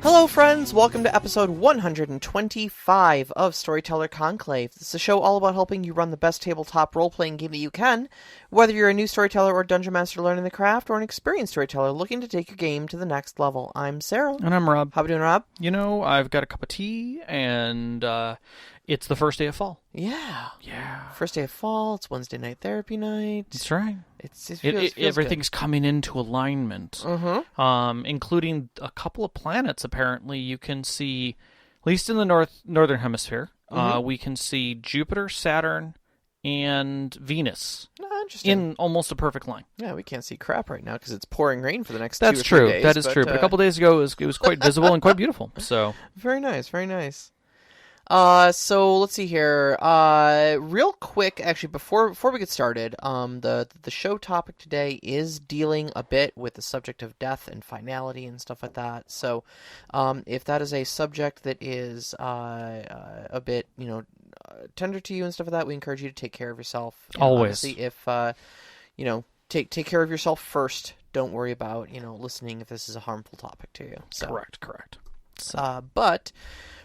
Hello, friends! Welcome to episode 125 of Storyteller Conclave. This is a show all about helping you run the best tabletop role-playing game that you can, whether you're a new storyteller or dungeon master learning the craft, or an experienced storyteller looking to take your game to the next level. I'm Sara. And I'm Rob. How we doing, Rob? You know, I've got a cup of tea, and it's the first day of fall. Yeah. Yeah. First day of fall. It's Wednesday night therapy night. That's right. It feels everything's good. coming into alignment, including a couple of planets. Apparently, you can see, at least in the northern hemisphere, we can see Jupiter, Saturn, and Venus Interesting. in almost a perfect line. Yeah, we can't see crap right now because it's pouring rain for the next That's 2 or 3 true. days. That is true. But a couple days ago, it was quite visible and quite beautiful. So very nice, very nice. So let's see here. Real quick, actually, before we get started, the show topic today is dealing a bit with the subject of death and finality and stuff like that. So, if that is a subject that is a bit, tender to you and stuff like that, we encourage you to take care of yourself. And always, honestly, if take care of yourself first. Don't worry about listening if this is a harmful topic to you. So, correct. So. But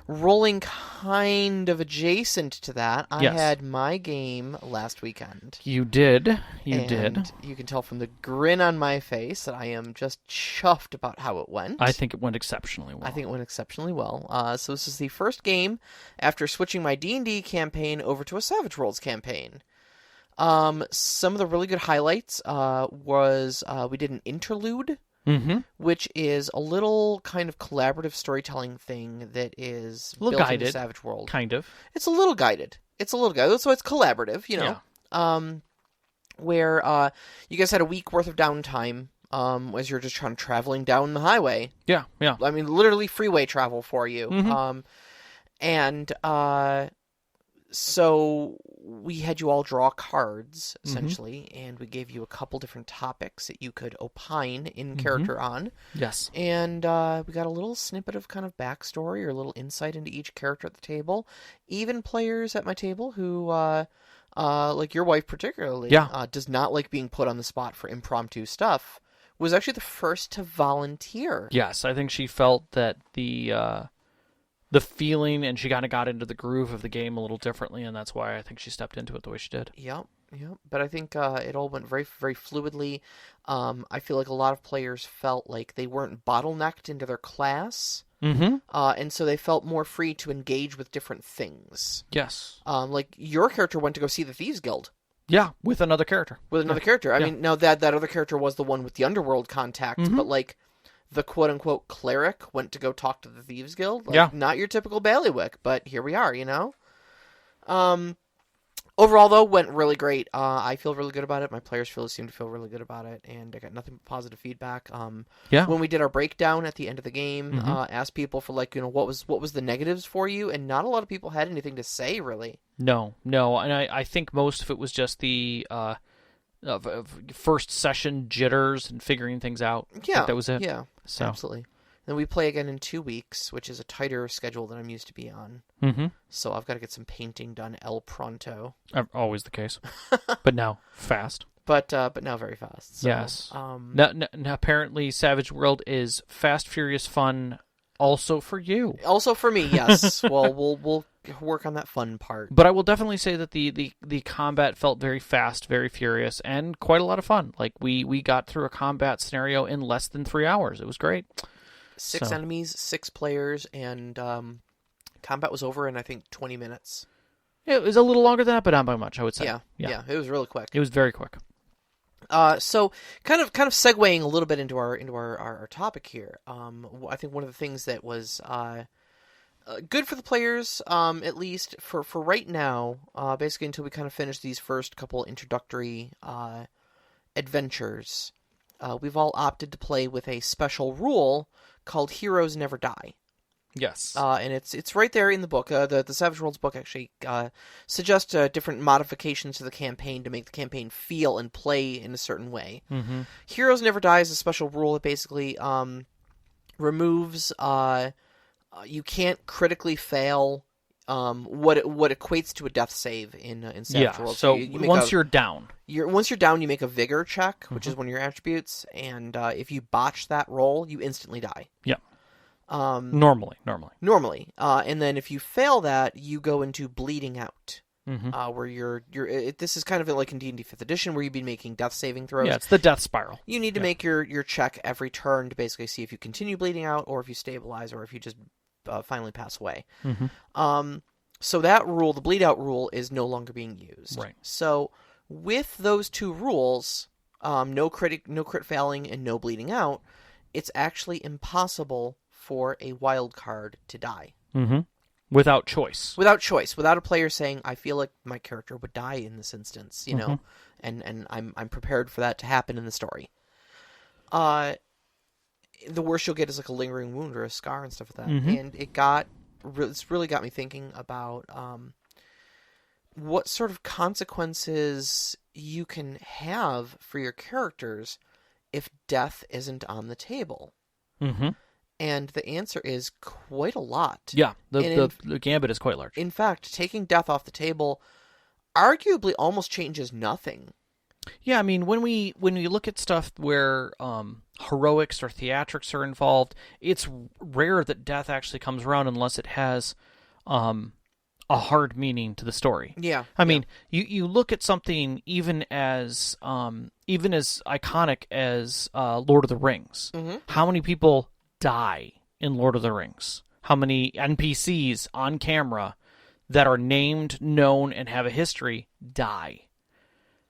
rolling kind of adjacent to that, I Yes. had my game last weekend. You did. And you can tell from the grin on my face that I am just chuffed about how it went. I think it went exceptionally well. I think it went exceptionally well. So this is the first game after switching my D&D campaign over to a Savage Worlds campaign. Some of the really good highlights was we did an interlude, which is a little kind of collaborative storytelling thing that is a little built guided, into Savage World. Kind of. It's a little guided. So it's collaborative, Yeah. Where you guys had a week worth of downtime as you're just traveling down the highway. Yeah. I mean, literally freeway travel for you. So we had you all draw cards, essentially, and we gave you a couple different topics that you could opine in character on. Yes. And we got a little snippet of kind of backstory or a little insight into each character at the table. Even players at my table who, like your wife particularly, does not like being put on the spot for impromptu stuff, was actually the first to volunteer. Yes, I think she felt that the feeling, and she kind of got into the groove of the game a little differently, and that's why I think she stepped into it the way she did. Yep. But I think it all went very, very fluidly. I feel like a lot of players felt like they weren't bottlenecked into their class, and so they felt more free to engage with different things. Yes. Like your character went to go see the Thieves Guild. Yeah, with another character. I mean, now that other character was the one with the underworld contact, but like the quote-unquote cleric went to go talk to the Thieves Guild. Not your typical bailiwick, but here we are, Overall, though, went really great. I feel really good about it. My players seem to feel really good about it, and I got nothing but positive feedback. When we did our breakdown at the end of the game, asked people for what was the negatives for you, and not a lot of people had anything to say, really. No, and I think most of it was just the first session jitters and figuring things out. Yeah, that was it. Yeah, so. Absolutely. Then we play again in 2 weeks, which is a tighter schedule than I'm used to be on. So I've got to get some painting done el pronto. Always the case, but now fast. But now very fast. So, yes. Now, apparently, Savage World is fast, furious fun. Also for you. Also for me, yes. Well, we'll work on that fun part. But I will definitely say that the combat felt very fast, very furious, and quite a lot of fun. Like we got through a combat scenario in less than 3 hours. It was great. 6 enemies, 6 players, and combat was over in, I think, 20 minutes. It was a little longer than that, but not by much, I would say. Yeah, it was really quick. It was very quick. So kind of segueing a little bit into our topic here. I think one of the things that was good for the players, at least for right now, basically until we kind of finish these first couple introductory adventures, we've all opted to play with a special rule called Heroes Never Die. Yes. And it's right there in the book. The Savage Worlds book actually suggests different modifications to the campaign to make the campaign feel and play in a certain way. Heroes Never Die is a special rule that basically removes you can't critically fail what equates to a death save in Savage Worlds. So once you're down, you make a vigor check, which is one of your attributes, and if you botch that roll, you instantly die. Yeah. Normally. Normally. And then if you fail that, you go into bleeding out. Mm-hmm. Where this is kind of like in D&D 5th edition, where you'd be making death saving throws. Yeah, it's the death spiral. You need to make your check every turn to basically see if you continue bleeding out, or if you stabilize, or if you just finally pass away. Mm-hmm. So that rule, the bleed out rule, is no longer being used. Right. So with those two rules, no crit failing and no bleeding out, it's actually impossible for a wild card to die. Mm-hmm. Without choice. Without choice. Without a player saying, I feel like my character would die in this instance, you know, and I'm prepared for that to happen in the story. The worst you'll get is like a lingering wound or a scar and stuff like that. Mm-hmm. And it's really got me thinking about what sort of consequences you can have for your characters if death isn't on the table. Mm-hmm. And the answer is quite a lot. Yeah, the gambit is quite large. In fact, taking death off the table arguably almost changes nothing. Yeah, I mean, when we look at stuff where heroics or theatrics are involved, it's rare that death actually comes around unless it has a hard meaning to the story. Yeah. I mean, you look at something even as iconic as Lord of the Rings. Mm-hmm. How many people die in Lord of the Rings? How many NPCs on camera that are named, known, and have a history die?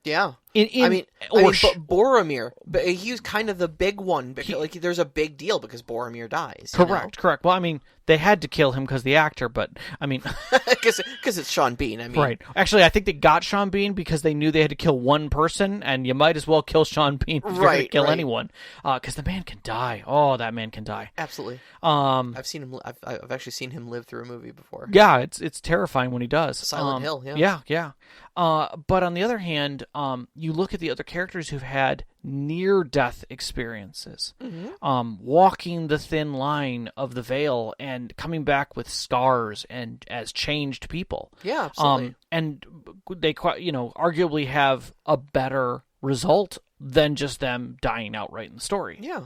Yeah. Boromir, but he was kind of the big one. Because, there's a big deal because Boromir dies. Correct. Well, I mean, they had to kill him because the actor, but, I mean... Because it's Sean Bean, I mean... Right. Actually, I think they got Sean Bean because they knew they had to kill one person, and you might as well kill Sean Bean if you're going to kill anyone. Because the man can die. Oh, that man can die. Absolutely. I've seen him... I've actually seen him live through a movie before. Yeah, it's terrifying when he does. Silent Hill, yeah. Yeah. But on the other hand, you look at the other characters who've had near-death experiences, walking the thin line of the veil and coming back with scars and as changed people. Yeah, absolutely. And they, arguably have a better result than just them dying outright in the story. Yeah.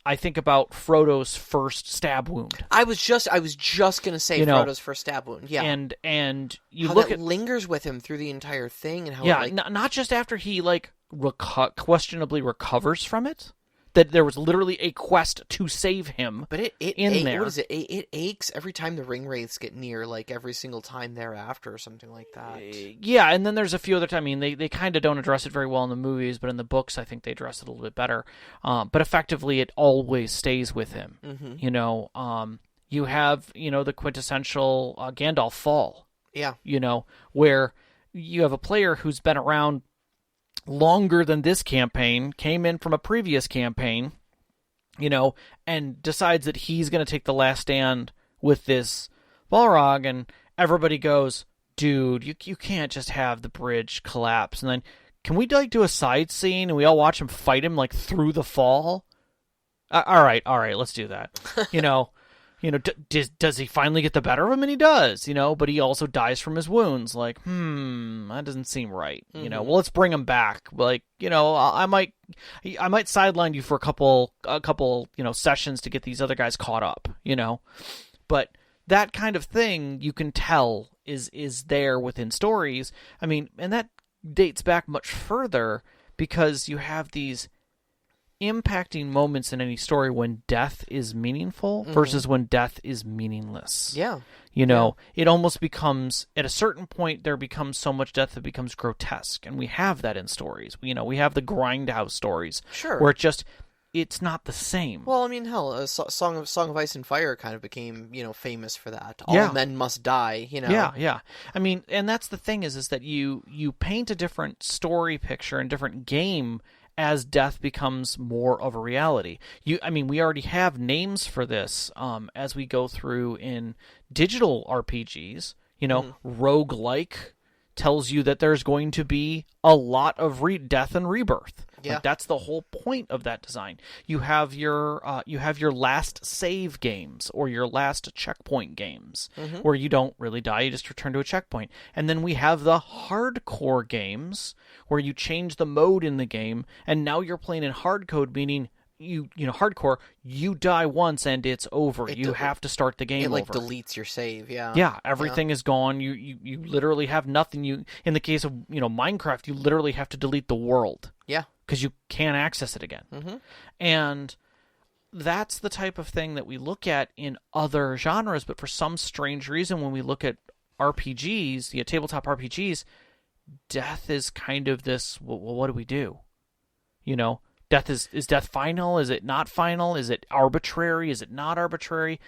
I think about Frodo's first stab wound. I was just gonna say Frodo's first stab wound. Yeah, and you how look that at lingers with him through the entire thing, and how not just after he questionably recovers from it. That there was literally a quest to save him. But there. What is it? It aches every time the ring wraiths get near, like every single time thereafter, or something like that. Yeah, and then there's a few other times. I mean, they kind of don't address it very well in the movies, but in the books, I think they address it a little bit better. But effectively, it always stays with him. Mm-hmm. You have the quintessential Gandalf fall. Yeah. Where you have a player who's been around longer than this campaign, came in from a previous campaign, and decides that he's going to take the last stand with this Balrog, and everybody goes, dude, you can't just have the bridge collapse, and then, can we, do a side scene, and we all watch him fight him, through the fall? All right, let's do that. Does he finally get the better of him? And he does, but he also dies from his wounds. That doesn't seem right. Mm-hmm. Well, let's bring him back. I might sideline you for a couple, sessions to get these other guys caught up, but that kind of thing you can tell is there within stories. I mean, and that dates back much further because you have these impacting moments in any story when death is meaningful versus when death is meaningless. Yeah. It almost becomes, at a certain point, there becomes so much death that becomes grotesque. And we have that in stories. We have the grindhouse stories. Sure. Where it's not the same. Well, I mean, hell, Song of Ice and Fire kind of became, famous for that. All men must die, Yeah. I mean, and that's the thing is that you paint a different story picture and different game as death becomes more of a reality. We already have names for this as we go through in digital RPGs. Roguelike tells you that there's going to be a lot of death and rebirth. Yeah. That's the whole point of that design. You have your last save games or your last checkpoint games where you don't really die, you just return to a checkpoint. And then we have the hardcore games where you change the mode in the game and now you're playing in hardcode, meaning hardcore, you die once and it's over. You have to start the game over. It deletes your save, yeah. Yeah, everything is gone. You literally have nothing. In the case of, Minecraft, you literally have to delete the world. Yeah. Because you can't access it again. Mm-hmm. And that's the type of thing that we look at in other genres, but for some strange reason, when we look at RPGs, tabletop RPGs, death is kind of this, well, what do we do? Death is death final? Is it not final? Is it arbitrary? Is it not arbitrary?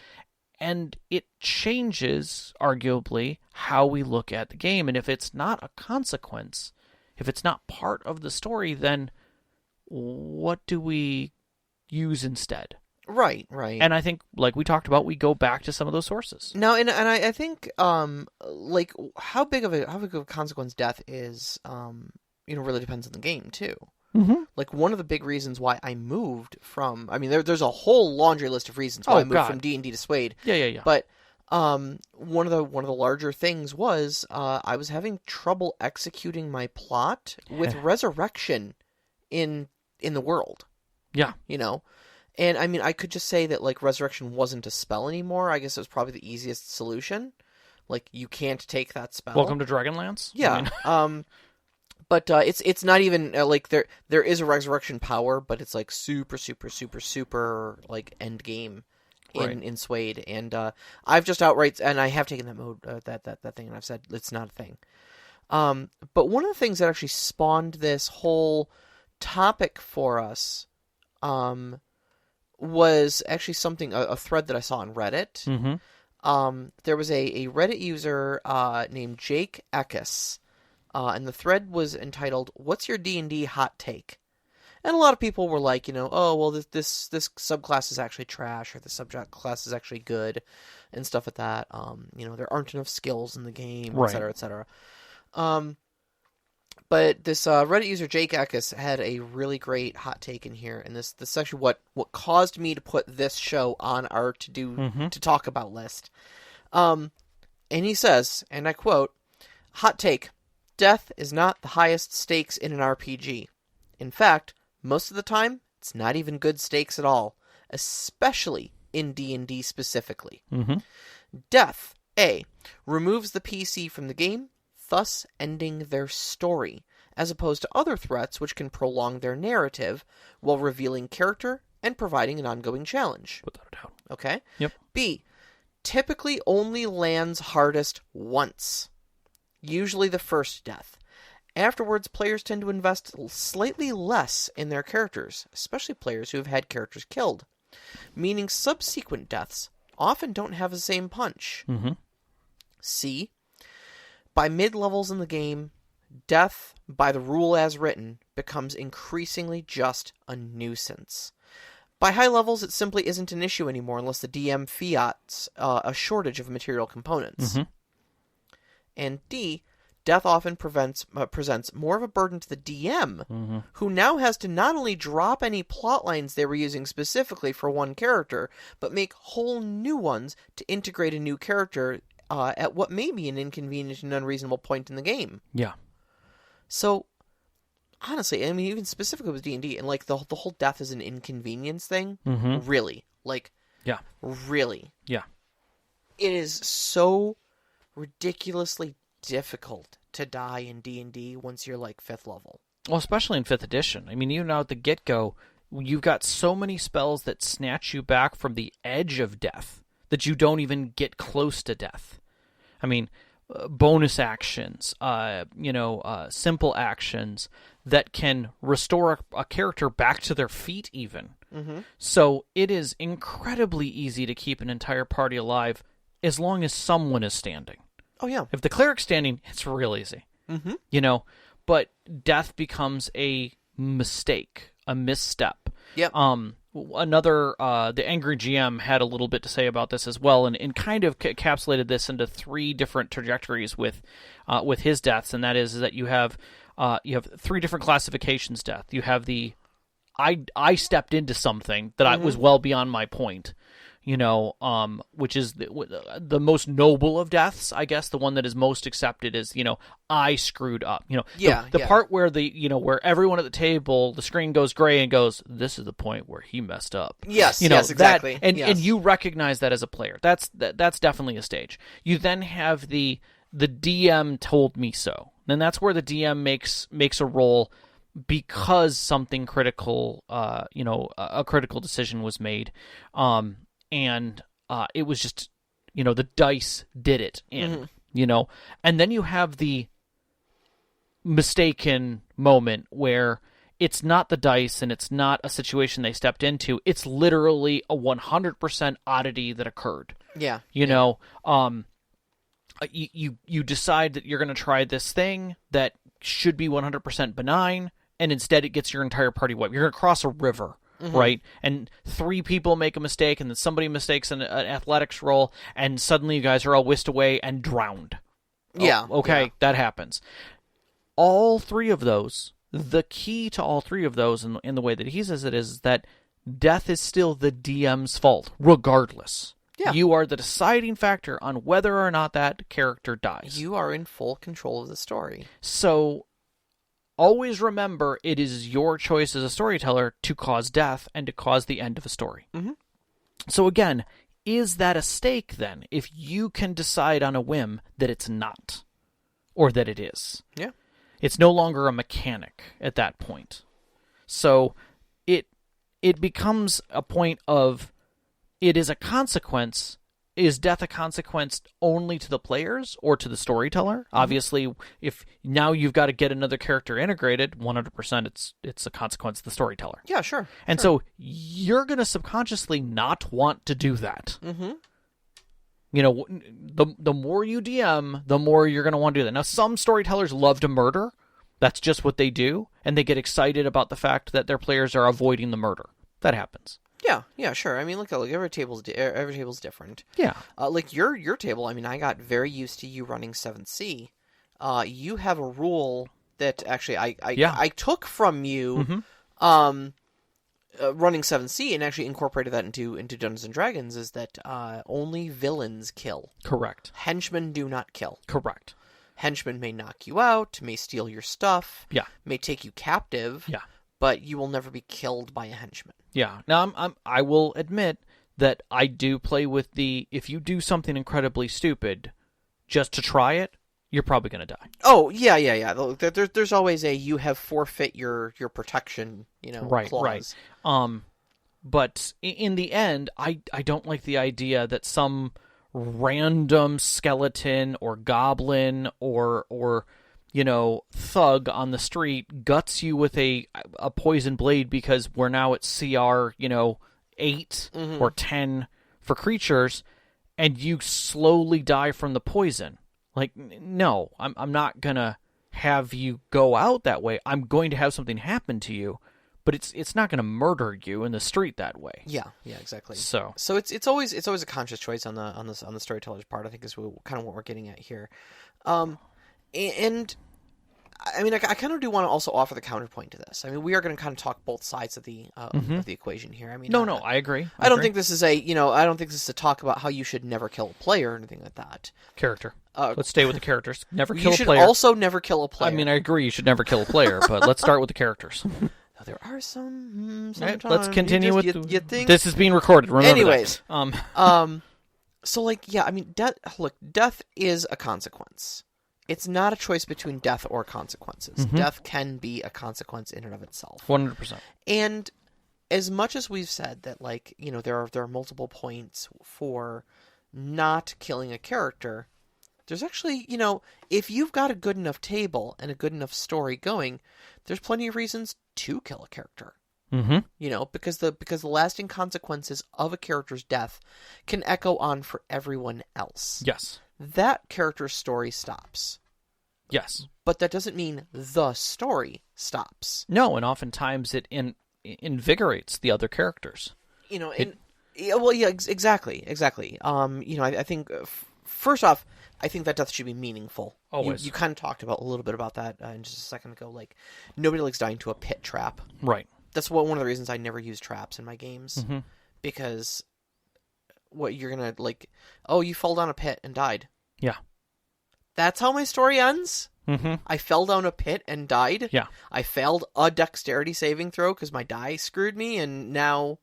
And it changes, arguably, how we look at the game. And if it's not a consequence, if it's not part of the story, then what do we use instead? Right. And I think, like we talked about, we go back to some of those sources. No, and I think like how big of a consequence death is, really depends on the game too. Mm-hmm. Like, one of the big reasons why I moved from, there's a whole laundry list of reasons why I moved from D&D to Suede. Yeah. But one of the larger things was I was having trouble executing my plot with resurrection in the world. Yeah. And I could just say that, like, resurrection wasn't a spell anymore. I guess it was probably the easiest solution. Like, you can't take that spell. Welcome to Dragonlance. Yeah. But it's not even like there is a resurrection power, but it's like super like end game in Suede, and I've just outright, and I have taken that mode that thing, and I've said it's not a thing. But one of the things that actually spawned this whole topic for us was actually something, a thread that I saw on Reddit. Mm-hmm. There was a Reddit user named Jake Eckes. And the thread was entitled, "What's your D&D hot take?" And a lot of people were like, oh, well, this subclass is actually trash, or this subclass is actually good, and stuff like that. There aren't enough skills in the game, right, etc., etc. But this Reddit user, Jake Eckes, had a really great hot take in here, and this is actually what caused me to put this show on our to talk about list. And he says, and I quote, "Hot take. Death is not the highest stakes in an RPG. In fact, most of the time, it's not even good stakes at all, especially in D&D specifically. Mm-hmm. Death, A, removes the PC from the game, thus ending their story, as opposed to other threats which can prolong their narrative while revealing character and providing an ongoing challenge." Without a doubt. Okay? Yep. B, typically only lands hardest once. Usually the first death. Afterwards, players tend to invest slightly less in their characters, especially players who have had characters killed, meaning subsequent deaths often don't have the same punch. Mm-hmm. C, by mid-levels in the game, death, by the rule as written, becomes increasingly just a nuisance. By high levels, it simply isn't an issue anymore unless the DM fiats a shortage of material components. Mm-hmm. And D, death often presents more of a burden to the DM, who now has to not only drop any plot lines they were using specifically for one character, but make whole new ones to integrate a new character at what may be an inconvenient and unreasonable point in the game. Yeah. So, honestly, even specifically with D&D, and like the whole death is an inconvenience thing, really, like, yeah, really, yeah, it is so ridiculously difficult to die in D&D once you're like 5th level. Well, especially in 5th edition. Even out at the get-go, you've got so many spells that snatch you back from the edge of death that you don't even get close to death. Bonus actions, simple actions that can restore a character back to their feet even. Mm-hmm. So it is incredibly easy to keep an entire party alive as long as someone is standing. Oh, yeah. If the cleric's standing, it's real easy. Mm-hmm. But death becomes a mistake, a misstep. Yep. The Angry GM had a little bit to say about this as well, and kind of encapsulated this into 3 different trajectories with his deaths, and that is that you have 3 different classifications death. You have the I stepped into something that I was well beyond my point. which is the most noble of deaths, I guess. The one that is most accepted is, I screwed up. The part where where everyone at the table, the screen goes gray and goes, this is the point where he messed up. Yes, yes, exactly. And you recognize that as a player. That's definitely a stage. You then have the DM told me so. Then that's where the DM makes a roll because something critical, a critical decision was made. And it was just, the dice did it in, and then you have the mistaken moment where it's not the dice and it's not a situation they stepped into. It's literally a 100% oddity that occurred. Yeah. You decide that you're going to try this thing that should be 100% benign, and instead it gets your entire party wiped. You're going to cross a river. Mm-hmm. Right? And 3 people make a mistake, and then somebody mistakes an athletics roll, and suddenly you guys are all whisked away and drowned. Yeah. Okay, that happens. All 3 of those, the key to all 3 of those, in the way that he says it, is that death is still the DM's fault, regardless. Yeah. You are the deciding factor on whether or not that character dies. You are in full control of the story. So always remember, it is your choice as a storyteller to cause death and to cause the end of a story. Mm-hmm. So again, is that a stake then, if you can decide on a whim that it's not, or that it is? Yeah. It's no longer a mechanic at that point. So it becomes a point of, it is a consequence. Is death a consequence only to the players or to the storyteller? Mm-hmm. Obviously, if now you've got to get another character integrated, 100% it's a consequence to the storyteller. Yeah, sure. And so you're going to subconsciously not want to do that. Mm-hmm. The more you DM, the more you're going to want to do that. Now, some storytellers love to murder. That's just what they do, and they get excited about the fact that their players are avoiding the murder. That happens. Yeah, sure. I mean, look, every table's different. Yeah. Like your table, I mean, I got very used to you running 7C. You have a rule that actually I took from you, running 7C, and actually incorporated that into Dungeons and Dragons, is that only villains kill. Correct. Henchmen do not kill. Correct. Henchmen may knock you out, may steal your stuff, may take you captive, but you will never be killed by a henchman. Yeah. Now, I will admit that I do play with if you do something incredibly stupid just to try it, you're probably going to die. Oh, yeah. There's always you have forfeit your protection, right, clause. Right. But in the end, I don't like the idea that some random skeleton or goblin or thug on the street guts you with a poison blade because we're now at CR, 8 or 10 for creatures, and you slowly die from the poison. Like, no, I'm not gonna have you go out that way. I'm going to have something happen to you, but it's not going to murder you in the street that way. Yeah, exactly. So it's always a conscious choice on the storyteller's part. I think is kind of what we're getting at here. And I mean, I kind of do want to also offer the counterpoint to this. I mean, we are going to kind of talk both sides of the equation here. I mean, no, I agree. I don't think this is I don't think this is to talk about how you should never kill a player or anything like that. Character. Let's stay with the characters. Never kill a player. You should also never kill a player. I mean, I agree. You should never kill a player, but let's start with the characters. There are some. Right, let's continue with. You think? This is being recorded. Remember Anyways, that. So I mean, death is a consequence. It's not a choice between death or consequences. Mm-hmm. Death can be a consequence in and of itself. 100%. And as much as we've said that, there are multiple points for not killing a character, there's actually, if you've got a good enough table and a good enough story going, there's plenty of reasons to kill a character. Mm-hmm. Because the lasting consequences of a character's death can echo on for everyone else. Yes. That character's story stops. Yes. But that doesn't mean the story stops. No, and oftentimes it invigorates the other characters. Exactly. I think, first off, I think that death should be meaningful. Always. You kind of talked about a little bit about that just a second ago. Like, nobody likes dying to a pit trap. Right. That's one of the reasons I never use traps in my games. Mm-hmm. Because what you're gonna like. Oh, you fell down a pit and died. Yeah. That's how my story ends. Mm-hmm. I fell down a pit and died. Yeah. I failed a dexterity saving throw because my die screwed me, and now...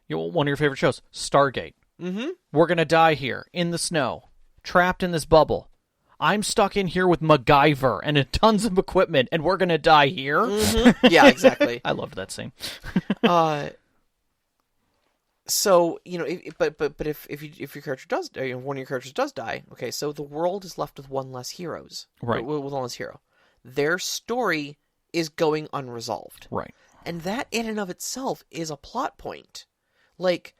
One of your favorite shows, Stargate. Mm-hmm. We're going to die here, in the snow, trapped in this bubble. I'm stuck in here with MacGyver and tons of equipment, and we're going to die here? Mm-hmm. Yeah, exactly. I loved that scene. So, but if your character does, one of your characters does die, okay, so the world is left with one less heroes. Right. With one less hero. Their story is going unresolved. Right. And that in and of itself is a plot point. Like,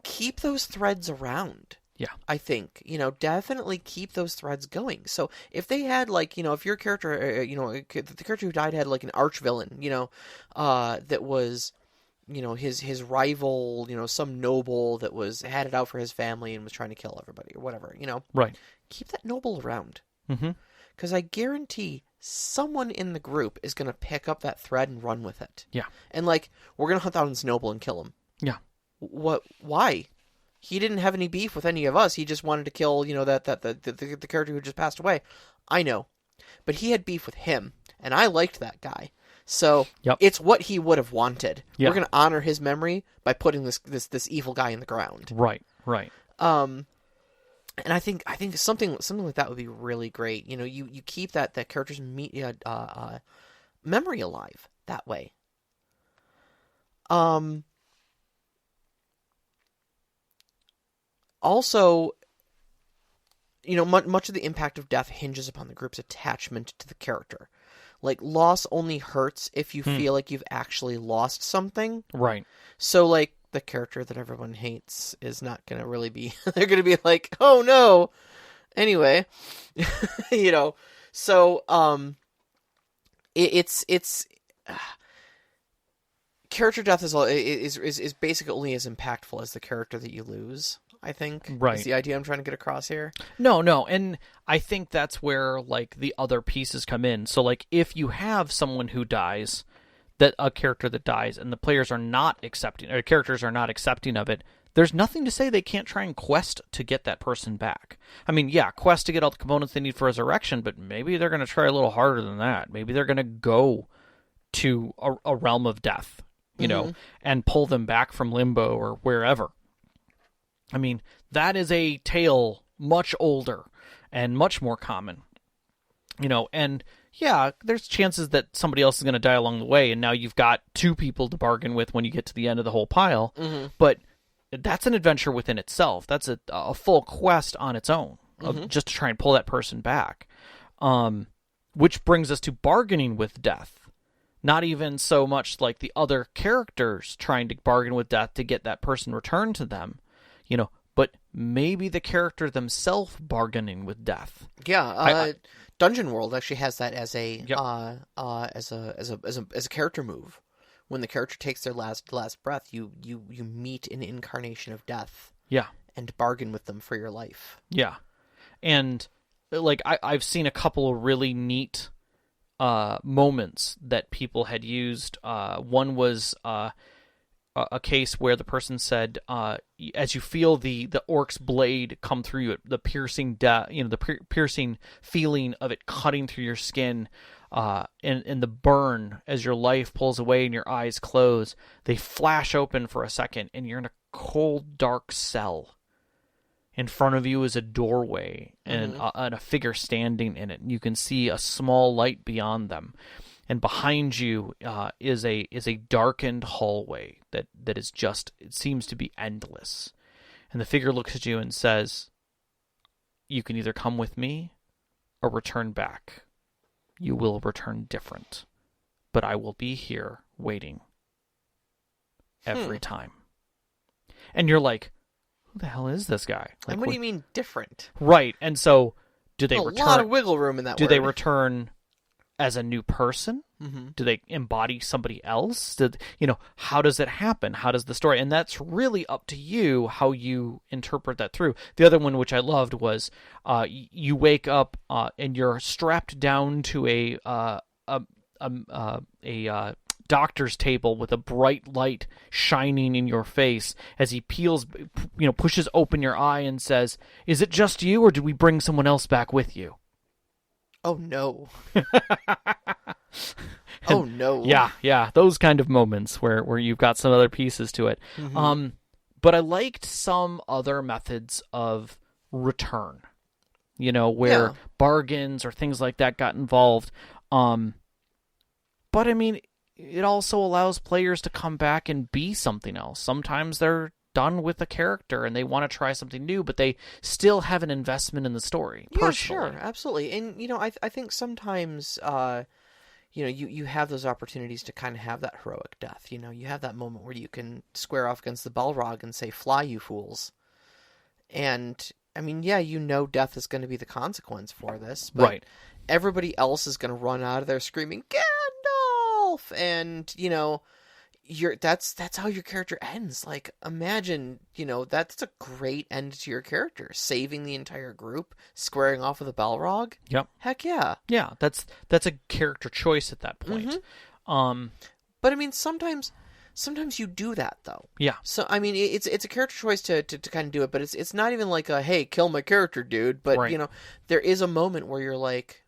keep those threads around. Yeah. I think, definitely keep those threads going. So if they had, like, if your character, the character who died had, like, an arch villain, that was... his rival, some noble that had it out for his family and was trying to kill everybody or whatever, Right. Keep that noble around. Mm-hmm. Because I guarantee someone in the group is going to pick up that thread and run with it. Yeah. And, like, we're going to hunt down this noble and kill him. Yeah. What? Why? He didn't have any beef with any of us. He just wanted to kill, the character who just passed away. I know. But he had beef with him, and I liked that guy. So It's what he would have wanted. Yeah. We're going to honor his memory by putting this evil guy in the ground. Right. Right. And I think something like that would be really great. You keep that character's memory alive that way. Also, much of the impact of death hinges upon the group's attachment to the character. Like, loss only hurts if you feel like you've actually lost something. Right. So, like, the character that everyone hates is not going to really be... They're going to be like, oh, no! Anyway. So, it's... character death is basically only as impactful as the character that you lose. I think. Right. Is the idea I'm trying to get across here. No. And I think that's where, like, the other pieces come in. So, like, if you have someone who dies, a character that dies, and the players are not accepting, or characters are not accepting of it, there's nothing to say they can't try and quest to get that person back. I mean, yeah, quest to get all the components they need for resurrection, but maybe they're going to try a little harder than that. Maybe they're going to go to a realm of death, and pull them back from limbo or wherever. I mean, that is a tale much older and much more common, and yeah, there's chances that somebody else is going to die along the way, and now you've got two people to bargain with when you get to the end of the whole pile, but that's an adventure within itself. That's a full quest on its own, just to try and pull that person back, which brings us to bargaining with death. Not even so much like the other characters trying to bargain with death to get that person returned to them, but maybe the character themselves bargaining with death. Yeah, Dungeon World actually has that as a character move. When the character takes their last breath, you meet an incarnation of death. Yeah, and bargain with them for your life. Yeah, and like I've seen a couple of really neat moments that people had used. One was a case where the person said, as you feel the orc's blade come through you, the piercing piercing feeling of it cutting through your skin, and the burn as your life pulls away and your eyes close, they flash open for a second, and you're in a cold, dark cell. In front of you is a doorway and a figure standing in it. You can see a small light beyond them. And behind you is a darkened hallway that is just, it seems to be endless. And the figure looks at you and says, you can either come with me or return back. You will return different. But I will be here waiting every time. And you're like, who the hell is this guy? Like, and what do you mean different? Right. And so do they return? A lot of wiggle room in that Do word. they return as a new person? Mm-hmm. Do they embody somebody else? How does it happen? How does the story? And that's really up to you how you interpret that through. The other one, which I loved, was you wake up and you're strapped down to a doctor's table with a bright light shining in your face as he pushes open your eye and says, "Is it just you, or did we bring someone else back with you?" Oh, no. Oh, no. Yeah, those kind of moments where you've got some other pieces to it. Mm-hmm. But I liked some other methods of return, where bargains or things like that got involved. But I mean, it also allows players to come back and be something else. Sometimes they're done with a character and they want to try something new, but they still have an investment in the story. Yeah, personally. sure, absolutely. And I think sometimes you have those opportunities to kind of have that heroic death. You have that moment where you can square off against the Balrog and say, "Fly, you fools." And I mean, yeah, death is going to be the consequence for this, but right. Everybody else is going to run out of there screaming Gandalf, and that's how your character ends. Like, imagine, that's a great end to your character, saving the entire group, squaring off with a Balrog. Yep. Heck yeah. Yeah, that's a character choice at that point. Mm-hmm. But I mean, sometimes you do that though. Yeah. So I mean, it's a character choice to kind of do it, but it's not even like a, hey, kill my character, dude. But right. There is a moment where you're like,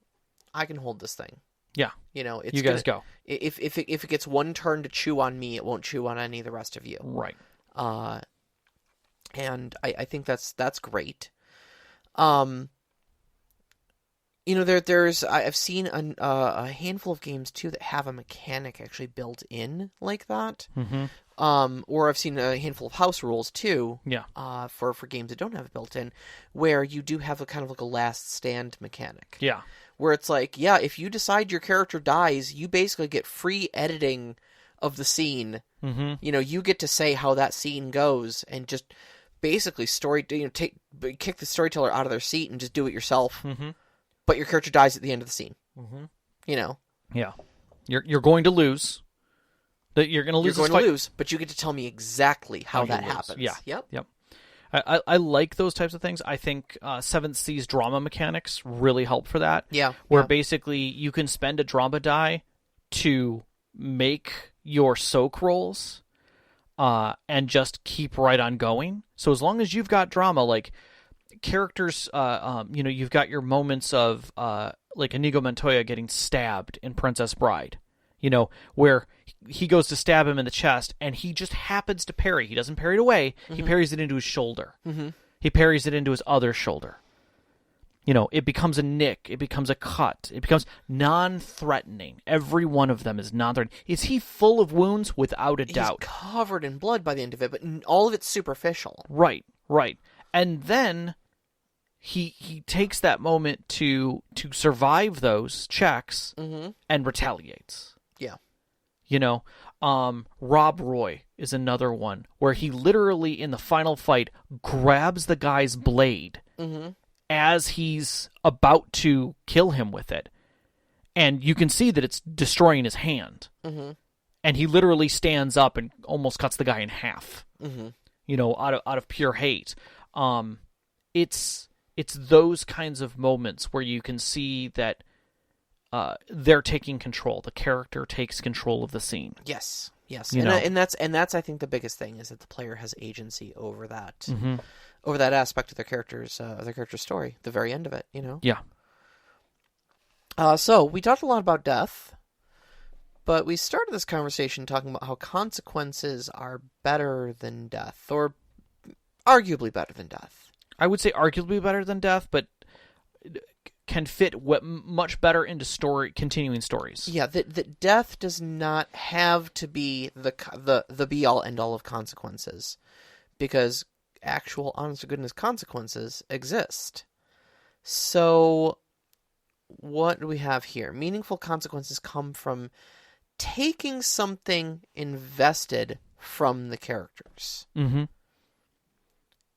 I can hold this thing. Yeah. It's you guys go. If it gets one turn to chew on me, it won't chew on any of the rest of you. Right. And I think that's great. There's I've seen a handful of games too that have a mechanic actually built in like that. Mm-hmm. Or I've seen a handful of house rules too. Yeah. For games that don't have it built in, where you do have a kind of like a last stand mechanic. Yeah. Where it's like, yeah, if you decide your character dies, you basically get free editing of the scene. Mm-hmm. You get to say how that scene goes, and just basically kick the storyteller out of their seat and just do it yourself. Mm-hmm. But your character dies at the end of the scene. Mm-hmm. Yeah. You're going to lose. You're going to lose. You're going to lose, but you get to tell me exactly how that happens. Yeah. Yep. I like those types of things. I think Seventh Seas drama mechanics really help for that. Yeah. Where basically you can spend a drama die to make your soak rolls and just keep right on going. So as long as you've got drama, like characters, you've got your moments of like Inigo Montoya getting stabbed in Princess Bride. Where he goes to stab him in the chest, and he just happens to parry. He doesn't parry it away. Mm-hmm. He parries it into his shoulder. Mm-hmm. He parries it into his other shoulder. It becomes a nick. It becomes a cut. It becomes non-threatening. Every one of them is non-threatening. Is he full of wounds? Without a doubt. He's covered in blood by the end of it, but all of it's superficial. Right. And then he takes that moment to survive those checks mm-hmm. and retaliates. Yeah. Rob Roy is another one where he literally in the final fight grabs the guy's blade mm-hmm. as he's about to kill him with it. And you can see that it's destroying his hand. Mm-hmm. And he literally stands up and almost cuts the guy in half. Mm-hmm. Out of pure hate. It's those kinds of moments where you can see that they're taking control. The character takes control of the scene. Yes. And that's I think the biggest thing is that the player has agency over that, mm-hmm. over that aspect of their character's story. The very end of it, Yeah. So we talked a lot about death, but we started this conversation talking about how consequences are better than death, or arguably better than death. I would say arguably better than death, but can fit much better into continuing stories. Yeah, that death does not have to be the be all end all of consequences, because actual honest to goodness consequences exist. So what do we have here? Meaningful consequences come from taking something invested from the characters. Mm-hmm.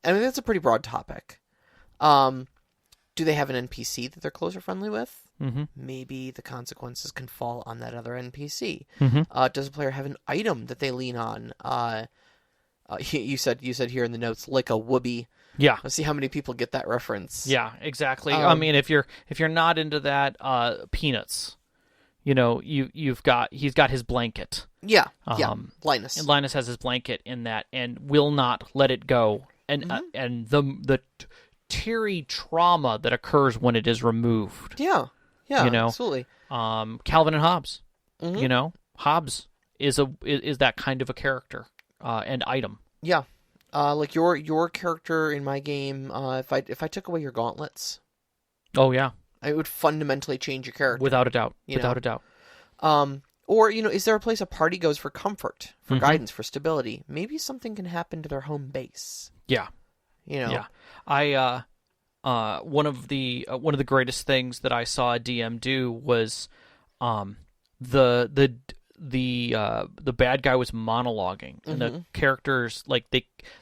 I mean, that's a pretty broad topic. Do they have an NPC that they're close or friendly with? Mm-hmm. Maybe the consequences can fall on that other NPC. Mm-hmm. Does a player have an item that they lean on? You said here in the notes, like a whoopee. Yeah. Let's see how many people get that reference. Yeah, exactly. I mean, if you're not into that, peanuts. he's got his blanket. Yeah, Linus. And Linus has his blanket in that and will not let it go. And and the teary trauma that occurs when it is removed. Yeah, absolutely. Calvin and Hobbes. Hobbes is that kind of a character and item. Yeah, like your character in my game. If I took away your gauntlets, oh yeah, it would fundamentally change your character without a doubt. Or is there a place a party goes for comfort, for guidance, for stability? Maybe something can happen to their home base. Yeah, Yeah, I one of the greatest things that I saw a DM do was the bad guy was monologuing, and the characters like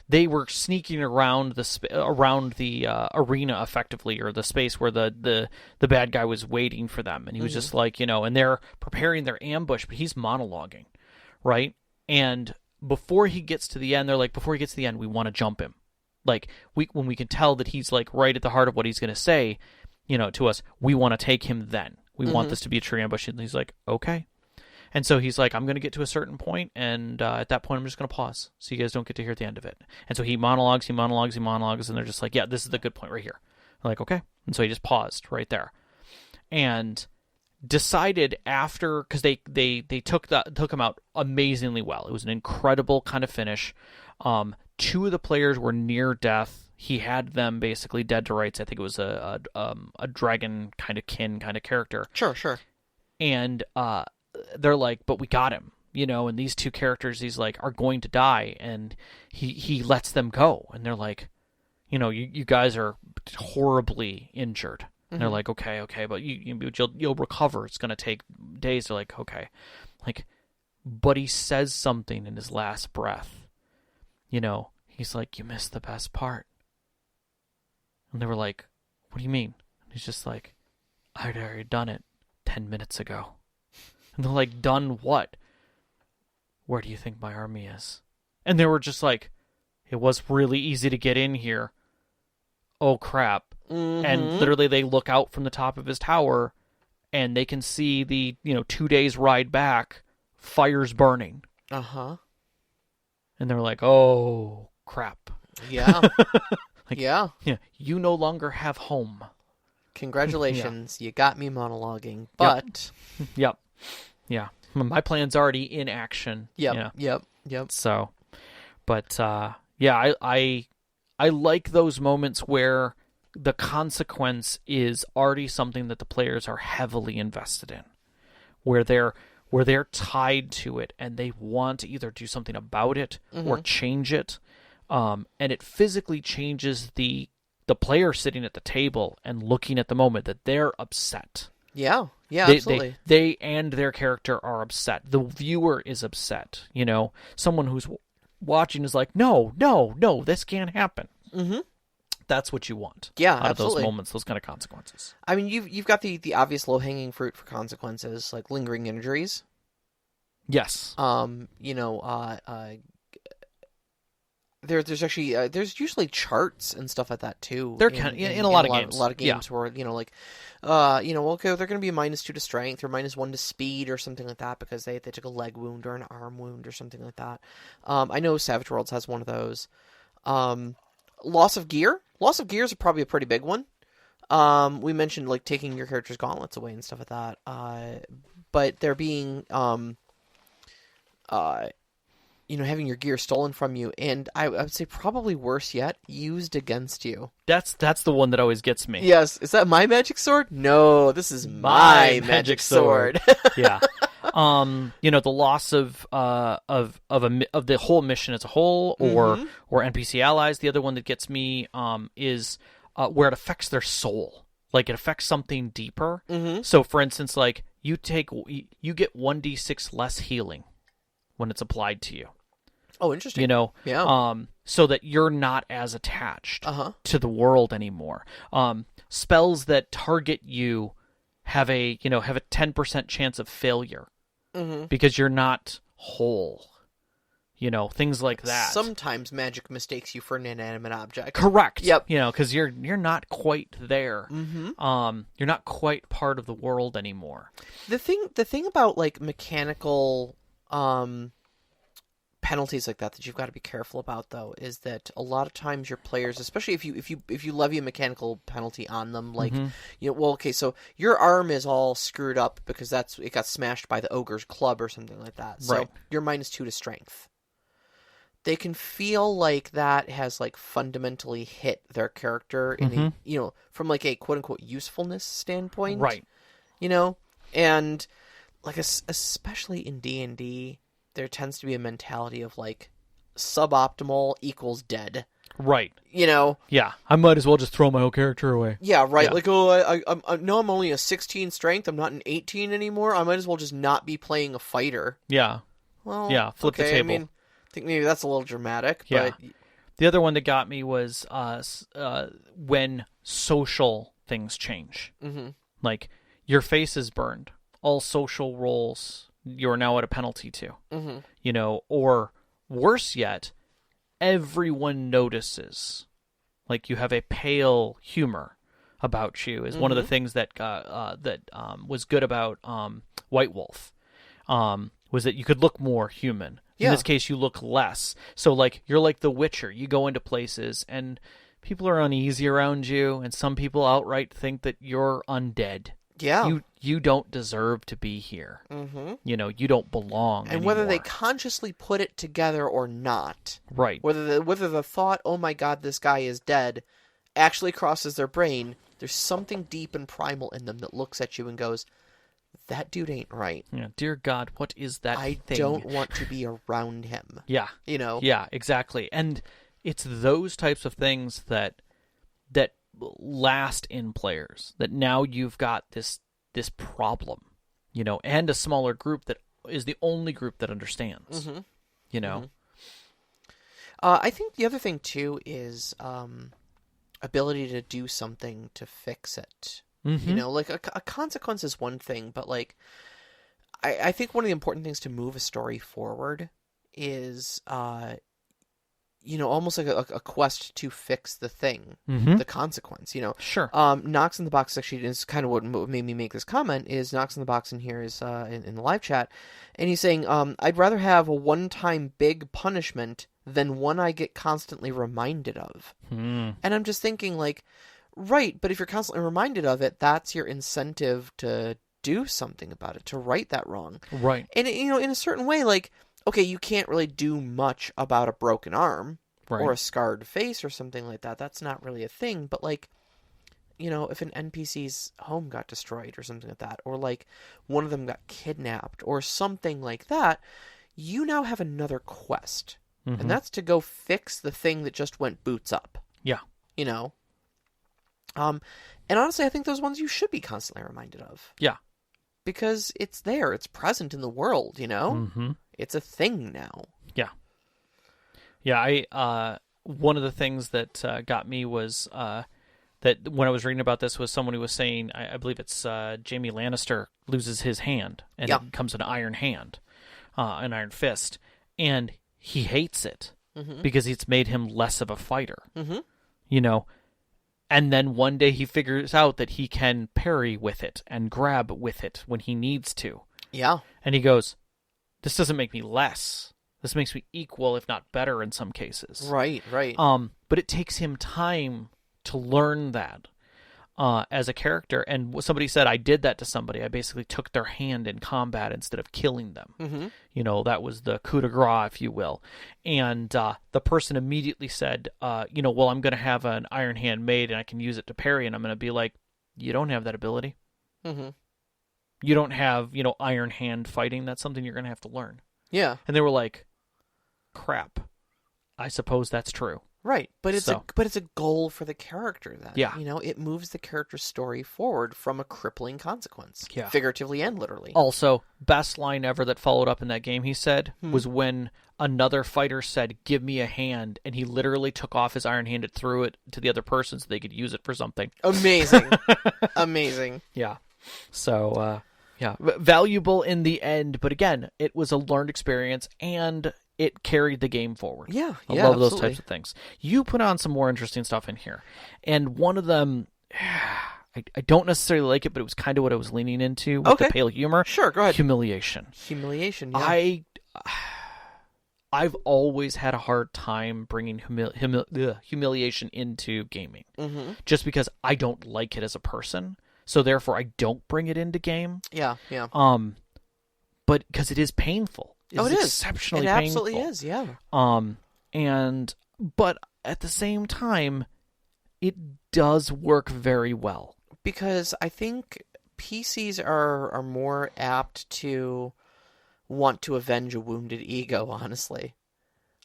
they were sneaking around the arena effectively, or the space where the bad guy was waiting for them, and he was just like, and they're preparing their ambush, but he's monologuing, right? And before he gets to the end, they're like, before he gets to the end, we want to jump him. Like when we can tell that he's like right at the heart of what he's going to say, to us, we want to take him then. We want this to be a true ambush. And he's like, okay. And so he's like, I'm going to get to a certain point, and at that point, I'm just going to pause so you guys don't get to hear the end of it. And so he monologues, and they're just like, yeah, this is the good point right here. I'm like, okay. And so he just paused right there. And decided after, because they took him out amazingly well. It was an incredible kind of finish. Two of the players were near death. He had them basically dead to rights. I think it was a dragon kind of character. Sure. And they're like, but we got him, and these two characters, he's like, are going to die, and he lets them go, and they're like, you guys are horribly injured. And they're like, okay, but you'll recover. It's going to take days. They're like, okay, but he says something in his last breath. He's like, you missed the best part. And they were like, what do you mean? And he's just like, I'd already done it 10 minutes ago. And they're like, done what? Where do you think my army is? And they were just like, it was really easy to get in here. Oh, crap. And literally they look out from the top of his tower, and they can see the, 2 days ride back, fires burning. Uh-huh. And they're like, oh, crap. Yeah. Yeah. You no longer have home. Congratulations. You got me monologuing. But... Yep. Yeah. My plan's already in action. Yep. So, but, I like those moments where the consequence is already something that the players are heavily invested in. Where they're tied to it, and they want to either do something about it or change it, and it physically changes the player sitting at the table and looking at the moment that they're upset. Yeah, absolutely. They and their character are upset. The viewer is upset. Someone who's watching is like, no, this can't happen. That's what you want. Yeah, out absolutely. Of those moments, those kind of consequences. I mean, you've got the obvious low hanging fruit for consequences, like lingering injuries. Yes. There's actually there's usually charts and stuff like that too. There can in a lot of games. A lot of games where okay, they're going to be -2 to strength or -1 to speed or something like that because they took a leg wound or an arm wound or something like that. I know Savage Worlds has one of those. Loss of gear. Loss of gear is probably a pretty big one. We mentioned like taking your character's gauntlets away and stuff like that. But there being having your gear stolen from you, and I would say probably worse yet, used against you. That's the one that always gets me. Yes. Is that my magic sword? No, this is my magic sword. Yeah. The loss of the whole mission as a whole, or NPC allies. The other one that gets me is where it affects their soul. Like it affects something deeper. So, for instance, like you get 1d6 less healing when it's applied to you. Oh, interesting. Yeah. So that you're not as attached to the world anymore. Spells that target you have a 10% chance of failure because you're not whole. things like that. Sometimes magic mistakes you for an inanimate object. Correct. Yep. Because you're not quite there. Mm-hmm. You're not quite part of the world anymore. The thing about like mechanical penalties like that you've got to be careful about, though, is that a lot of times your players, especially if you levy a mechanical penalty on them, like so your arm is all screwed up because it got smashed by the ogre's club or something like that. So right. you're -2 to strength. They can feel like that has like fundamentally hit their character in from like a quote unquote usefulness standpoint, right? And like especially in D&D, there tends to be a mentality of like suboptimal equals dead. Right. Yeah, I might as well just throw my whole character away. Yeah, right. Yeah. Like, I'm only a 16 strength. I'm not an 18 anymore. I might as well just not be playing a fighter. Yeah. Well, yeah, flip the table. I mean, I think maybe that's a little dramatic. Yeah. But... The other one that got me was when social things change. Mm-hmm. Like, your face is burned. All social roles you're now at a penalty to. Mm-hmm. Or worse yet, everyone notices. Like, you have a pale humor about you is one of the things that was good about White Wolf. Was that you could look more human. Yeah. In this case, you look less. So, like, you're like the Witcher. You go into places, and people are uneasy around you, and some people outright think that you're undead. Yeah. You don't deserve to be here. Mm-hmm. You don't belong And anymore. whether they consciously put it together or not. Right. Whether the thought, oh my god, this guy is dead, actually crosses their brain, there's something deep and primal in them that looks at you and goes, that dude ain't right. Yeah, dear God, what is that thing? I don't want to be around him. Yeah. Yeah, exactly. And it's those types of things that last in players. That now you've got this problem, and a smaller group that is the only group that understands. Mm-hmm. Mm-hmm. I think the other thing too is ability to do something to fix it. Mm-hmm. Like a consequence is one thing, but like I think one of the important things to move a story forward is almost like a quest to fix the thing, the consequence. Sure. Knox in the Box actually is kind of what made me make this comment. Is Knox in the Box in here is in the live chat, and he's saying I'd rather have a one-time big punishment than one I get constantly reminded of. And I'm just thinking like. Right, but if you're constantly reminded of it, that's your incentive to do something about it, to right that wrong. Right. And, in a certain way, like, okay, you can't really do much about a broken arm or a scarred face or something like that. That's not really a thing. But, like, if an NPC's home got destroyed or something like that, or, like, one of them got kidnapped or something like that, you now have another quest. And that's to go fix the thing that just went boots up. Yeah. And honestly, I think those ones you should be constantly reminded of. Yeah. Because it's there. It's present in the world, Mm-hmm. It's a thing now. Yeah. Yeah, one of the things that got me was that when I was reading about this was someone who was saying, I believe it's Jaime Lannister loses his hand, and it becomes an iron hand, an iron fist, and he hates it because it's made him less of a fighter. And then one day he figures out that he can parry with it and grab with it when he needs to. Yeah. And he goes, this doesn't make me less. This makes me equal, if not better in some cases. Right. But it takes him time to learn that as a character. And somebody said, I did that to somebody. I basically took their hand in combat instead of killing them. That was the coup de grace, if you will. And the person immediately said, well, I'm going to have an iron hand made and I can use it to parry. And I'm going to be like, you don't have that ability. You don't have, iron hand fighting. That's something you're going to have to learn. Yeah. And they were like, crap. I suppose that's true. Right, but it's a goal for the character then. Yeah. It moves the character's story forward from a crippling consequence. Yeah. Figuratively and literally. Also, best line ever that followed up in that game, he said, was when another fighter said, give me a hand, and he literally took off his iron hand and threw it to the other person so they could use it for something. Amazing. Amazing. Yeah. So, valuable in the end, but again, it was a learned experience, and it carried the game forward. Yeah, I yeah, love those absolutely. types of things. You put on some more interesting stuff in here, and one of them, I don't necessarily like it, but it was kind of what I was leaning into with the Okay. pale humor. Sure, go ahead. Humiliation. Humiliation, yeah. I've always had a hard time bringing humiliation into gaming, just because I don't like it as a person. So therefore, I don't bring it into game. Yeah, yeah. But because it is painful. It is. Exceptionally it painful. absolutely is, yeah. But at the same time, it does work very well. Because I think PCs are more apt to want to avenge a wounded ego, honestly.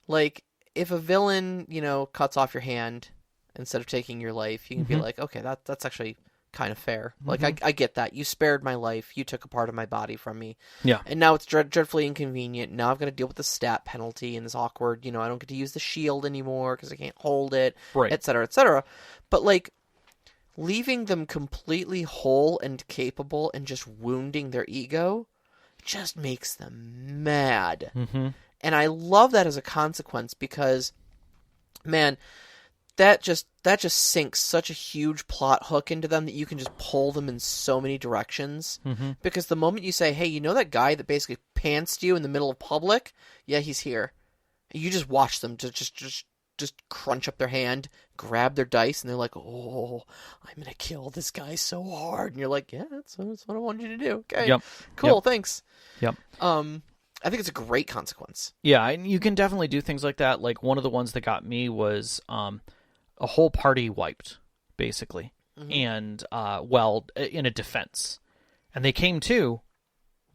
Like, if a villain, cuts off your hand instead of taking your life, you can be like, okay, that's actually kind of fair. Like, I get that. You spared my life. You took a part of my body from me. Yeah. And now it's dreadfully inconvenient. Now I've got to deal with the stat penalty and this awkward, I don't get to use the shield anymore because I can't hold it, Right. et cetera, et cetera. But, like, leaving them completely whole and capable and just wounding their ego just makes them mad. And I love that as a consequence because, man, that just sinks such a huge plot hook into them that you can just pull them in so many directions. Because the moment you say, hey, you know that guy that basically pantsed you in the middle of public? Yeah, he's here. You just watch them just crunch up their hand, grab their dice, and they're like, oh, I'm going to kill this guy so hard. And you're like, yeah, that's what I wanted you to do. Okay, Yep. Cool, Yep. Thanks. Yep. I think it's a great consequence. Yeah, and you can definitely do things like that. Like, one of the ones that got me was a whole party wiped, basically. And, in a defense. And they came to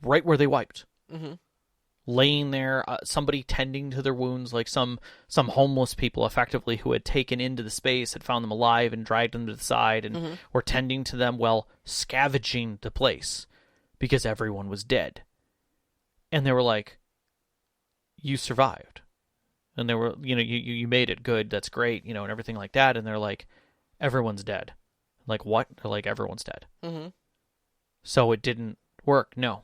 right where they wiped. Laying there, somebody tending to their wounds, like some homeless people, effectively, who had taken into the space, had found them alive and dragged them to the side, and were tending to them while scavenging the place because everyone was dead. And they were like, you survived. And they were, you made it good, that's great, and everything like that. And they're like, everyone's dead. Like, what? They're like, everyone's dead. So it didn't work. No.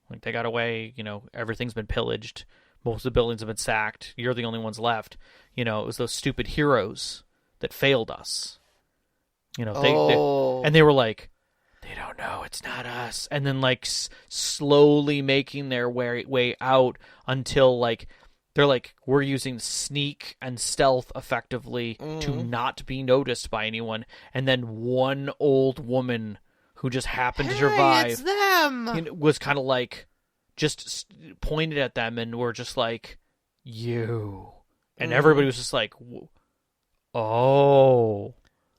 Like, they got away, everything's been pillaged. Most of the buildings have been sacked. You're the only ones left. It was those stupid heroes that failed us. They were like, they don't know, it's not us. And then, like, slowly making their way out until, like, they're like, we're using sneak and stealth effectively to not be noticed by anyone. And then one old woman who just happened to survive, it's them! Was kind of like, just pointed at them and were just like, you. And everybody was just like, oh.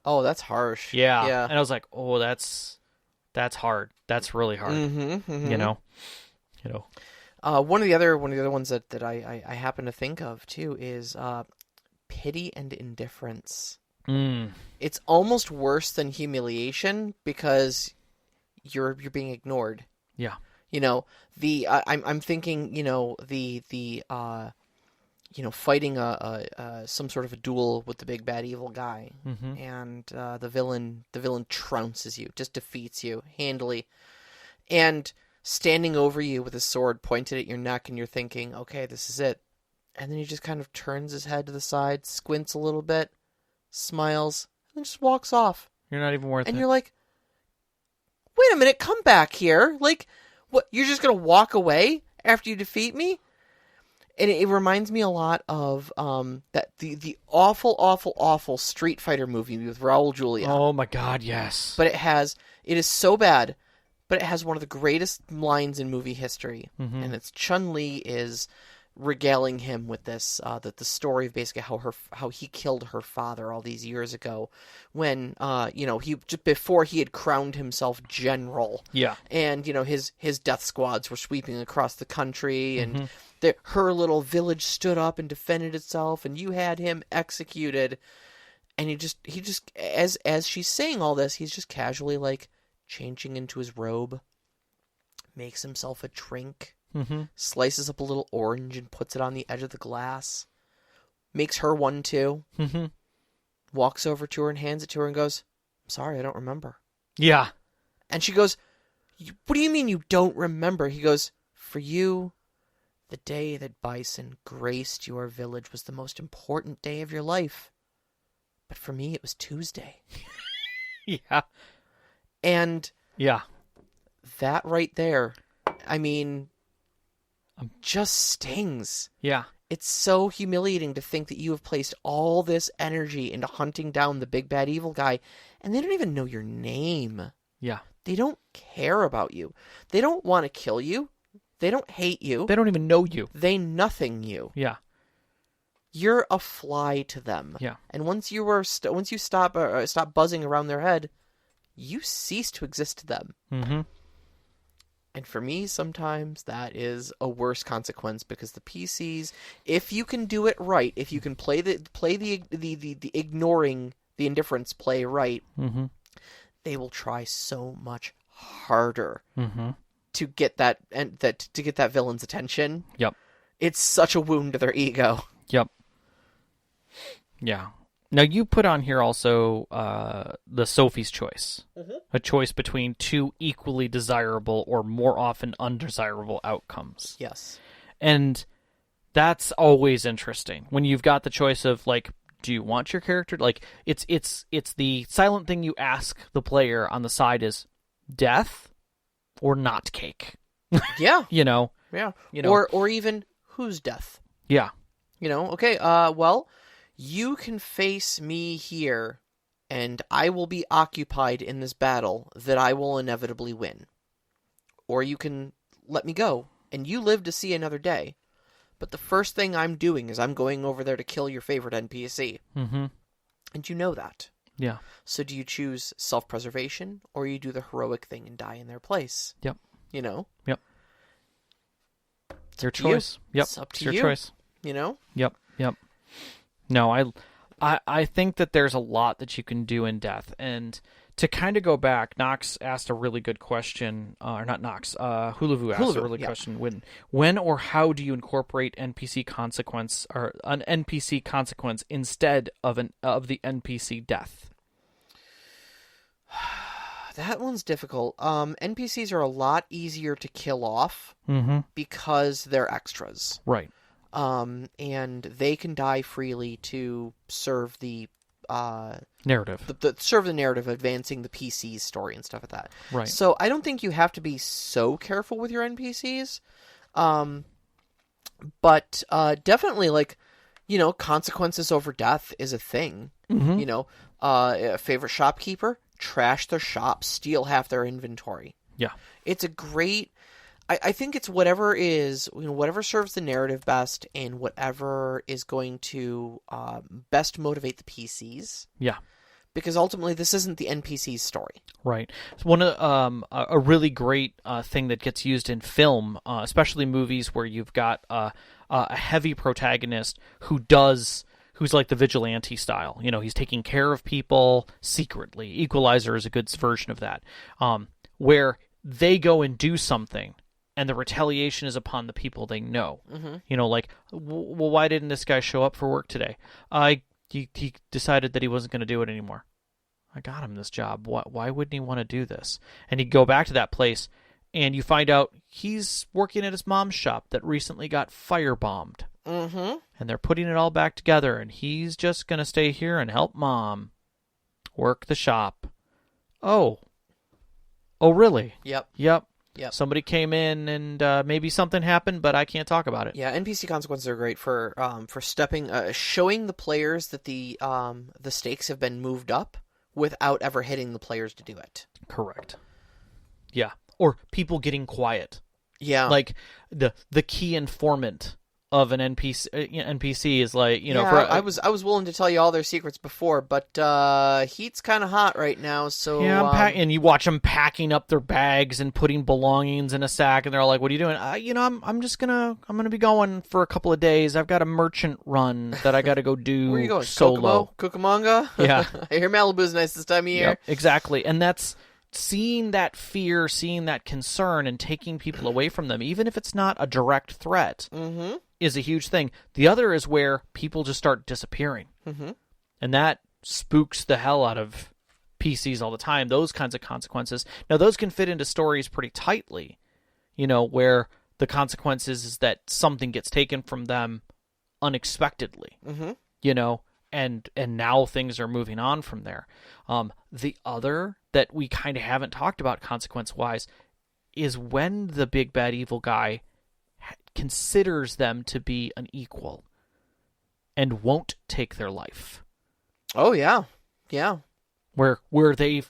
Oh, that's harsh. Yeah. And I was like, oh, that's hard. That's really hard. One of the other ones that I happen to think of too is pity and indifference. It's almost worse than humiliation because you're being ignored. Yeah. I'm thinking, the fighting some sort of a duel with the big bad evil guy, and the villain trounces you, just defeats you handily, and standing over you with his sword pointed at your neck, and you're thinking, okay, this is it. And then he just kind of turns his head to the side, squints a little bit, smiles, and then just walks off. You're not even worth it. And you're like, wait a minute, come back here. Like, what? You're just going to walk away after you defeat me? And it reminds me a lot of that the awful, awful, awful Street Fighter movie with Raul Julia. Oh my God, yes. But it is so bad, but it has one of the greatest lines in movie history. And it's Chun-Li is regaling him with this, the story of basically how he killed her father all these years ago when, he just before he had crowned himself general. Yeah. And, his death squads were sweeping across the country and her little village stood up and defended itself and you had him executed. And he just, as she's saying all this, he's just casually like changing into his robe, makes himself a drink, slices up a little orange and puts it on the edge of the glass, makes her one too, walks over to her and hands it to her and goes, I'm sorry, I don't remember. Yeah. And she goes, what do you mean you don't remember? He goes, for you, The day that Bison graced your village was the most important day of your life. But for me, it was Tuesday. Yeah. And Yeah. that right there, I mean, just stings. Yeah. It's so humiliating to think that you have placed all this energy into hunting down the big bad evil guy, and they don't even know your name. Yeah. They don't care about you. They don't want to kill you. They don't hate you. They don't even know you. They nothing you. Yeah. You're a fly to them. Yeah. And once you stop buzzing around their head, you cease to exist to them. Mm-hmm. And for me, sometimes that is a worse consequence because the PCs, if you can do it right, if you can play the ignoring the indifference play right, Mm-hmm. they will try so much harder Mm-hmm. to get that villain's attention. Yep. It's such a wound to their ego. Yep. Yeah. Now you put on here also the Sophie's choice, a choice between two equally desirable or more often undesirable outcomes. Yes. And that's always interesting when you've got the choice of like, do you want your character like it's the silent thing you ask the player on the side is death or not cake. Yeah. You know. Yeah. You know. Or even whose death. Yeah. You know, okay, well, you can face me here, and I will be occupied in this battle that I will inevitably win. Or you can let me go, and you live to see another day. But the first thing I'm doing is I'm going over there to kill your favorite NPC. Mm-hmm. And you know that. Yeah. So do you choose self-preservation, or you do the heroic thing and die in their place? Yep. You know? Yep. It's Your up to you. choice. Yep. It's up to your you. choice. You know? Yep. Yep. No, I think that there's a lot that you can do in death. And to kind of go back, Knox asked a really good question, or not Knox, Hulavu asked a really good question. When or how do you incorporate NPC consequence or an NPC consequence instead of the NPC death? That one's difficult. NPCs are a lot easier to kill off because they're extras. Right. And they can die freely to serve the narrative. Serve the narrative, advancing the PC's story and stuff like that. Right. So I don't think you have to be so careful with your NPCs. But definitely, like, you know, consequences over death is a thing. Mm-hmm. You know, a favorite shopkeeper, trash their shop, steal half their inventory. Yeah. It's a great... I think it's whatever is, you know, whatever serves the narrative best and whatever is going to best motivate the PCs. Yeah. Because ultimately, this isn't the NPC's story. Right. One of a really great thing that gets used in film, especially movies where you've got a heavy protagonist who's like the vigilante style. You know, he's taking care of people secretly. Equalizer is a good version of that, where they go and do something, and the retaliation is upon the people they know. Mm-hmm. You know, like, well, why didn't this guy show up for work today? He decided that he wasn't going to do it anymore. I got him this job. Why wouldn't he want to do this? And he'd go back to that place, and you find out he's working at his mom's shop that recently got firebombed. Mm-hmm. And they're putting it all back together, and he's just going to stay here and help Mom work the shop. Oh, really? Yep. Somebody came in, and maybe something happened, but I can't talk about it. Yeah, NPC consequences are great for showing the players that the stakes have been moved up without ever hitting the players to do it. Correct. Yeah, or people getting quiet. Yeah, like the key informant of an NPC is like, you know. Yeah, I was willing to tell you all their secrets before, but heat's kind of hot right now, so yeah, and you watch them packing up their bags and putting belongings in a sack, and they're all like, "What are you doing?" You know, I'm gonna be going for a couple of days. I've got a merchant run that I got to go do. Where are you going? Solo? Cucamonga? Yeah, I hear Malibu's nice this time of year. Yep, exactly, and that's seeing that fear, seeing that concern, and taking people away from them, even if it's not a direct threat. Mm-hmm. Is a huge thing. The other is where people just start disappearing. Mm-hmm. And that spooks the hell out of PCs all the time, those kinds of consequences. Now, those can fit into stories pretty tightly, you know, where the consequence is that something gets taken from them unexpectedly, you know, and now things are moving on from there. The other that we kind of haven't talked about consequence-wise is when the big bad evil guy considers them to be an equal and won't take their life. Oh yeah. Yeah. Where they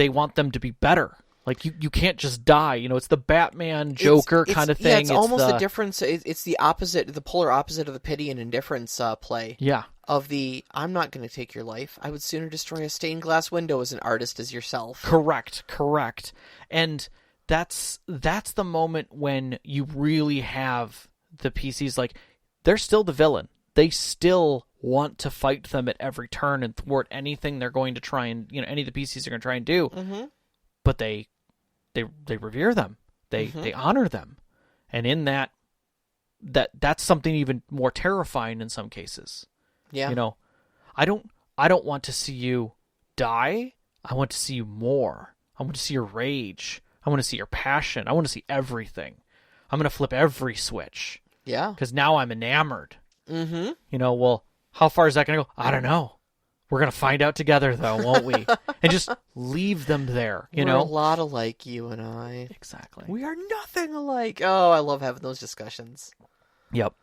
want them to be better. Like, you can't just die. You know, it's the Batman Joker kind of thing. Yeah, it's almost the difference. It's the opposite, the polar opposite of the pity and indifference play. Yeah. Of the, I'm not going to take your life. I would sooner destroy a stained glass window as an artist as yourself. Correct. And that's the moment when you really have the PCs, like, they're still the villain. They still want to fight them at every turn and thwart anything they're going to try and, you know, any of the PCs are going to try and do. Mm-hmm. But they revere them. They honor them. And in that's something even more terrifying in some cases. Yeah. You know, I don't want to see you die. I want to see you more. I want to see your rage. I want to see your passion. I want to see everything. I'm going to flip every switch. Yeah. Because now I'm enamored. Mm-hmm. You know, well, how far is that going to go? I don't know. We're going to find out together, though, won't we? And just leave them there, you know? We're a lot alike, you and I. Exactly. We are nothing alike. Oh, I love having those discussions. Yep.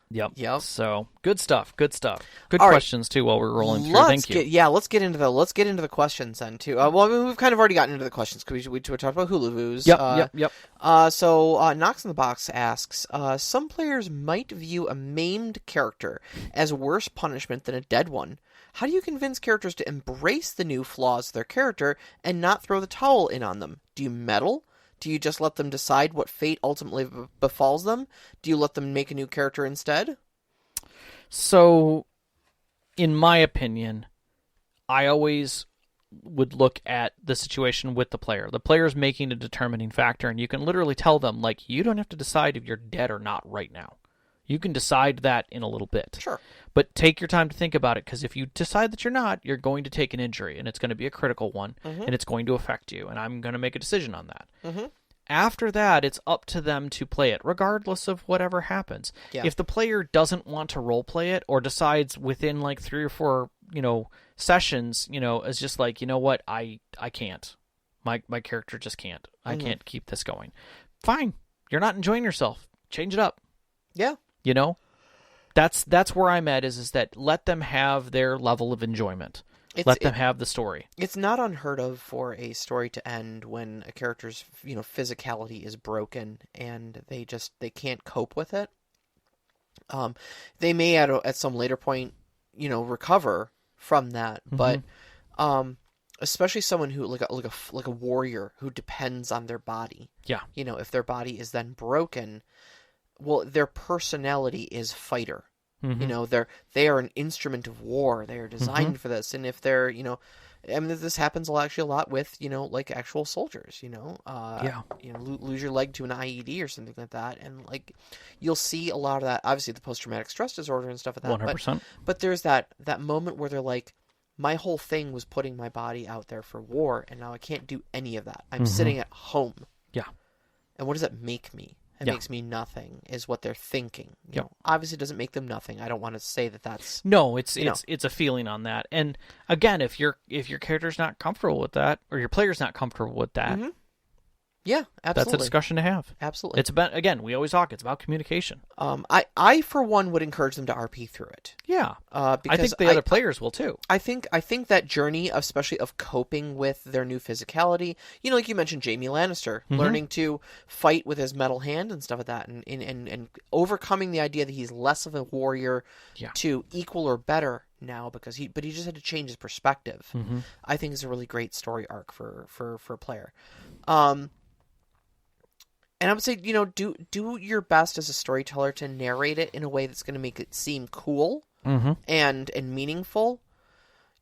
So, good stuff. Good All questions, too, while we're rolling through. Thank you. Let's get into the questions then, too. Well, I mean, we've kind of already gotten into the questions because we talked about Huluvu's. Yep. So, Knox in the Box asks, some players might view a maimed character as worse punishment than a dead one. How do you convince characters to embrace the new flaws of their character and not throw the towel in on them? Do you meddle? Do you just let them decide what fate ultimately befalls them? Do you let them make a new character instead? So, in my opinion, I always would look at the situation with the player. The player is making a determining factor, and you can literally tell them, like, you don't have to decide if you're dead or not right now. You can decide that in a little bit. Sure. But take your time to think about it, because if you decide that you're not, you're going to take an injury, and it's going to be a critical one, and it's going to affect you, and I'm going to make a decision on that. Mm-hmm. After that, it's up to them to play it, regardless of whatever happens. Yeah. If the player doesn't want to role play it, or decides within like 3 or 4, sessions, is just like, you know what, I can't. My character just can't. I can't keep this going. Fine. You're not enjoying yourself. Change it up. Yeah. That's where I'm at, is that let them have their level of enjoyment. Let them have the story. It's not unheard of for a story to end when a character's physicality is broken and they can't cope with it. They may at some later point recover from that, but especially someone who like a warrior who depends on their body. Yeah. If their body is then broken, well, their personality is fighter. They are an instrument of war. They are designed for this. And if they're, this happens actually a lot with, like actual soldiers, lose your leg to an IED or something like that. And like, you'll see a lot of that, obviously the post-traumatic stress disorder and stuff like that. 100%. But there's that moment where they're like, my whole thing was putting my body out there for war, and now I can't do any of that. I'm sitting at home. Yeah. And what does that make me? It makes me nothing, is what they're thinking. Obviously, it doesn't make them nothing. I don't want to say that that's... No, it's a feeling on that. And again, if your character's not comfortable with that, or your player's not comfortable with that, yeah, absolutely. That's a discussion to have. Absolutely. It's about, again, we always talk, it's about communication. I for one would encourage them to RP through it. Yeah. Because I think the other players will too. I think that journey, especially of coping with their new physicality, like you mentioned, Jaime Lannister, learning to fight with his metal hand and stuff like that, and overcoming the idea that he's less of a warrior to equal or better now because he just had to change his perspective. I think is a really great story arc for a player. And I would say, do your best as a storyteller to narrate it in a way that's going to make it seem cool and meaningful.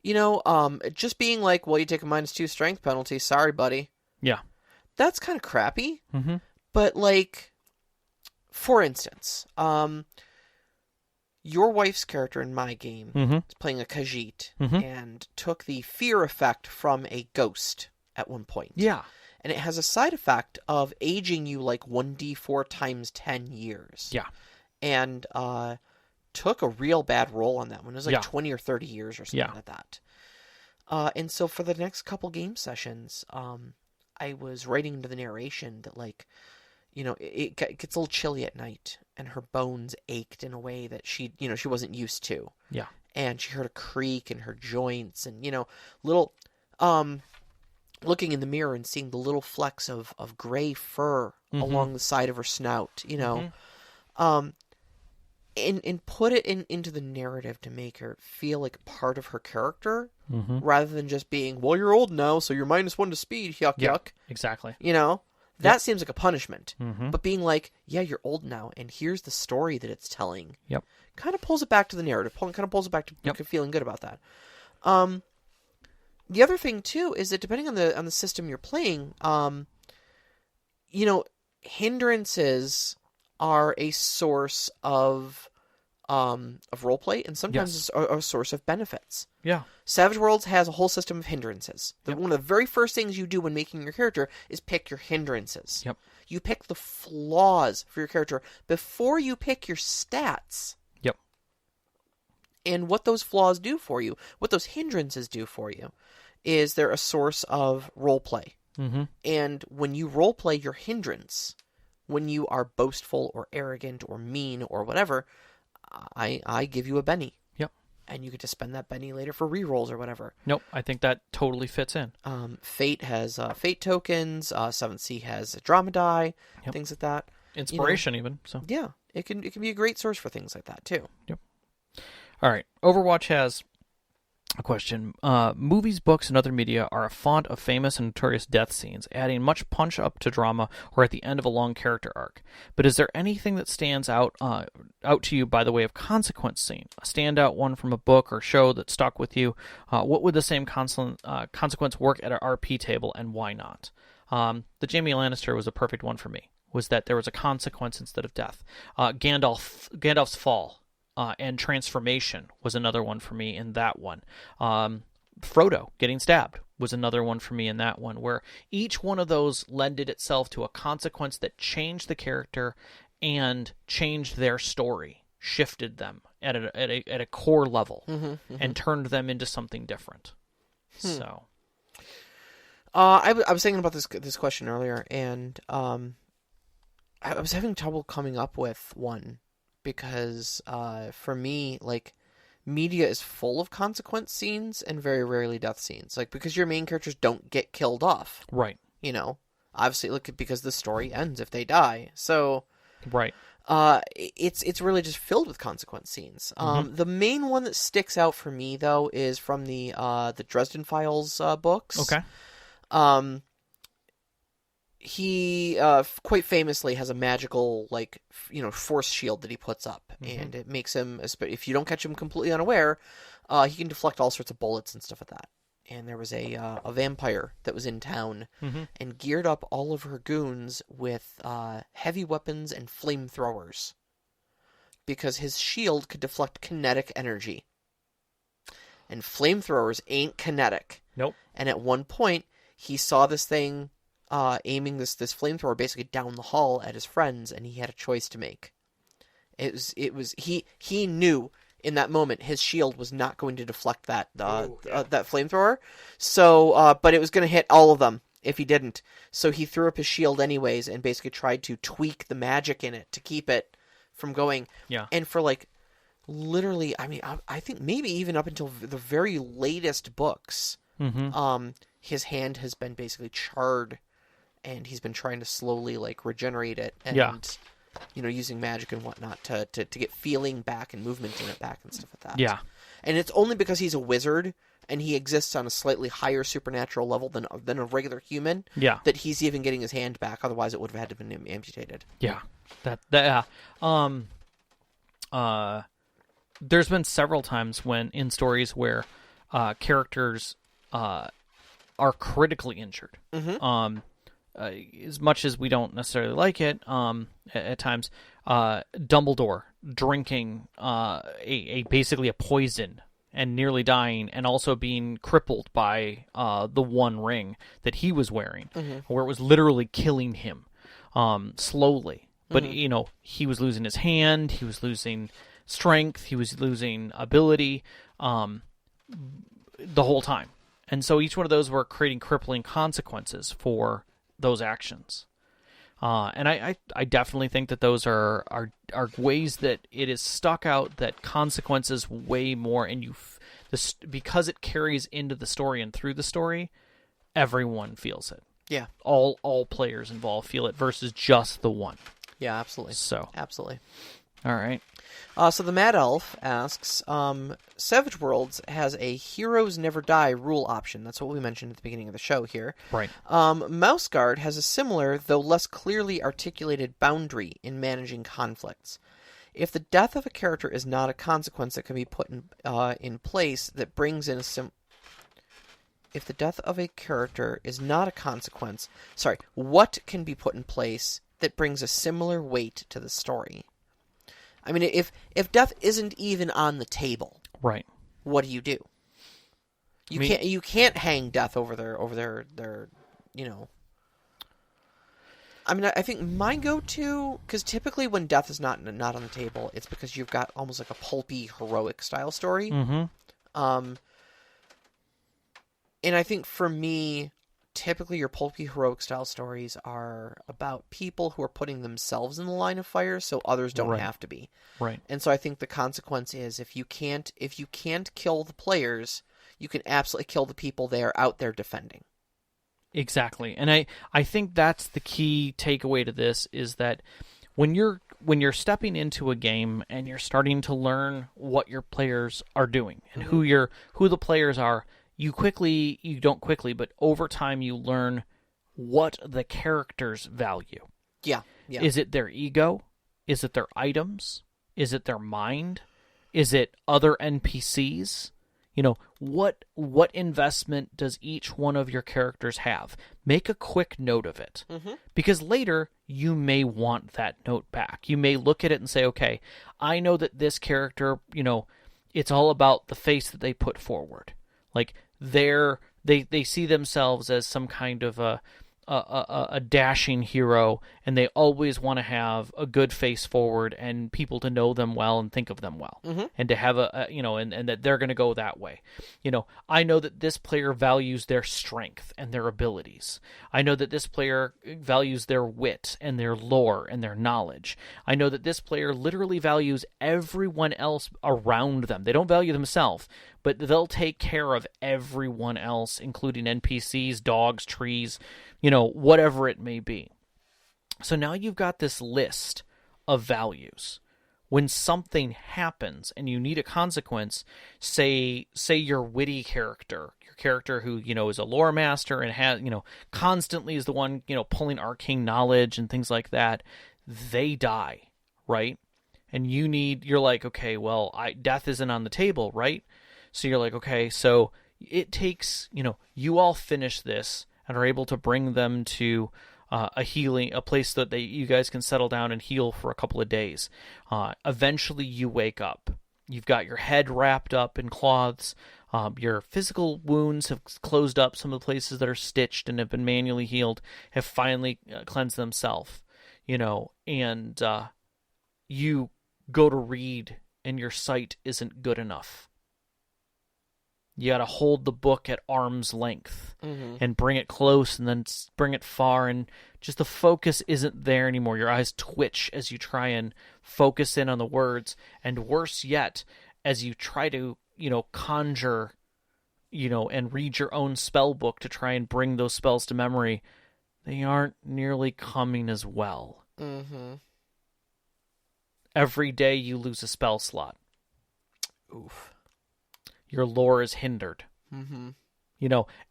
Just being like, well, you take a -2 strength penalty. Sorry, buddy. Yeah. That's kind of crappy. But, like, for instance, your wife's character in my game is playing a Khajiit and took the fear effect from a ghost at one point. Yeah. and it has a side effect of aging you like 1d4 times 10 years. Yeah. And took a real bad roll on that one. It was like Yeah. 20 or 30 years or something like that. And so for the next couple game sessions, I was writing into the narration that, like, you know, it gets a little chilly at night, and her bones ached in a way that she wasn't used to. Yeah. And she heard a creak in her joints, and, you know, little, looking in the mirror and seeing the little flecks of gray fur along the side of her snout, you know. And put it into the narrative to make her feel like part of her character, rather than just being, well, you're old now, so you're -1 to speed, yuck. Exactly. You know? That seems like a punishment. But being like, yeah, you're old now, and here's the story that it's telling. Yep. Kind of pulls it back to the narrative. Kind of pulls it back to feeling good about that. The other thing, too, is that depending on the system you're playing, you know, hindrances are a source of roleplay, and sometimes a source of benefits. Yeah. Savage Worlds has a whole system of hindrances. One of the very first things you do when making your character is pick your hindrances. Yep. You pick the flaws for your character before you pick your stats. Yep. And what those flaws do for you, what those hindrances do for you, is they're a source of roleplay. And when you roleplay your hindrance, when you are boastful or arrogant or mean or whatever, I give you a Benny. Yep. And you get to spend that Benny later for rerolls or whatever. Nope, I think that totally fits in. Fate has Fate tokens. 7th Sea has a drama die, things like that. Inspiration, even. So yeah, it can be a great source for things like that too. Yep. All right, Overwatch has a question. Movies, books, and other media are a font of famous and notorious death scenes, adding much punch up to drama or at the end of a long character arc. But is there anything that stands out to you by the way of consequence scene? A standout one from a book or show that stuck with you? What would the same consequence work at an RP table, and why not? The Jaime Lannister was a perfect one for me. Was that there was a consequence instead of death. Gandalf's fall. And transformation was another one for me in that one. Frodo getting stabbed was another one for me in that one, where each one of those lended itself to a consequence that changed the character and changed their story, shifted them at a core level, and turned them into something different. So, I was thinking about this question earlier, and I was having trouble coming up with one. Because for me, like, media is full of consequence scenes and very rarely death scenes. Like, because your main characters don't get killed off. Right. You know? Obviously, look, because the story ends if they die. So, right. It's really just filled with consequence scenes. The main one that sticks out for me, though, is from the Dresden Files books. Okay. He quite famously has a magical, like, force shield that he puts up, and it makes him, if you don't catch him completely unaware, he can deflect all sorts of bullets and stuff like that. And there was a vampire that was in town and geared up all of her goons with heavy weapons and flamethrowers because his shield could deflect kinetic energy. And flamethrowers ain't kinetic. Nope. And at one point, he saw this thing aiming this flamethrower basically down the hall at his friends, and he had a choice to make. He knew in that moment his shield was not going to deflect that flamethrower, so but it was going to hit all of them if he didn't. So he threw up his shield anyways and basically tried to tweak the magic in it to keep it from going. Yeah. And for like literally, I mean, I think maybe even up until the very latest books, his hand has been basically charred. And he's been trying to slowly, like, regenerate it and, using magic and whatnot to get feeling back and movement in it back and stuff like that. Yeah. And it's only because he's a wizard and he exists on a slightly higher supernatural level than a regular human that he's even getting his hand back. Otherwise, it would have had to have been amputated. Yeah. There's been several times in stories where characters are critically injured. As much as we don't necessarily like it, at times, Dumbledore drinking basically a poison and nearly dying, and also being crippled by the One Ring that he was wearing, where it was literally killing him slowly. But, he was losing his hand, he was losing strength, he was losing ability the whole time. And so each one of those were creating crippling consequences for those actions. And I definitely think that those are ways that it is stuck out that consequences way more, and because it carries into the story and through the story, everyone feels it. Yeah. All players involved feel it versus just the one. Yeah, absolutely. So. Absolutely. All right. So the Mad Elf asks, Savage Worlds has a Heroes Never Die rule option. That's what we mentioned at the beginning of the show here. Right. Mouse Guard has a similar, though less clearly articulated, boundary in managing conflicts. If the death of a character is not a consequence that can be put in place that brings in If the death of a character is not a consequence... Sorry, what can be put in place that brings a similar weight to the story? I mean, if death isn't even on the table, right? What do? You can't hang death over their I mean, I think my go-to, because typically when death is not on the table, it's because you've got almost like a pulpy heroic style story. Mm-hmm. And I think for me, typically your pulpy heroic style stories are about people who are putting themselves in the line of fire so others don't have to be. Right. And so I think the consequence is if you can't kill the players, you can absolutely kill the people they are out there defending. Exactly. And I think that's the key takeaway to this, is that when you're stepping into a game and you're starting to learn what your players are doing and who the players are, but over time you learn what the characters value. Yeah. Yeah. Is it their ego? Is it their items? Is it their mind? Is it other NPCs? What investment does each one of your characters have? Make a quick note of it. Mm-hmm. Because later you may want that note back. You may look at it and say, okay, I know that this character, it's all about the face that they put forward. Like they see themselves as some kind of a dashing hero, and they always want to have a good face forward and people to know them well and think of them well, and to have and that they're going to go that way. I know that this player values their strength and their abilities. I know that this player values their wit and their lore and their knowledge. I know that this player literally values everyone else around them. They don't value themselves, but they'll take care of everyone else, including NPCs, dogs, trees, whatever it may be. So now you've got this list of values. When something happens and you need a consequence, say your witty character, your character who, is a lore master and has, constantly is the one, pulling arcane knowledge and things like that, they die, right? And you're like, okay, well, death isn't on the table, right? So you're like, okay, so it takes, you all finish this and are able to bring them to a place that you guys can settle down and heal for a couple of days. Eventually you wake up. You've got your head wrapped up in cloths. Your physical wounds have closed up. Some of the places that are stitched and have been manually healed have finally cleansed themselves. And you go to read and your sight isn't good enough. You got to hold the book at arm's length and bring it close and then bring it far, and just the focus isn't there anymore. Your eyes twitch as you try and focus in on the words, and worse yet, as you try to, conjure, and read your own spell book to try and bring those spells to memory, they aren't nearly coming as well. Mm-hmm. Every day you lose a spell slot. Oof. Your lore is hindered. Mm-hmm.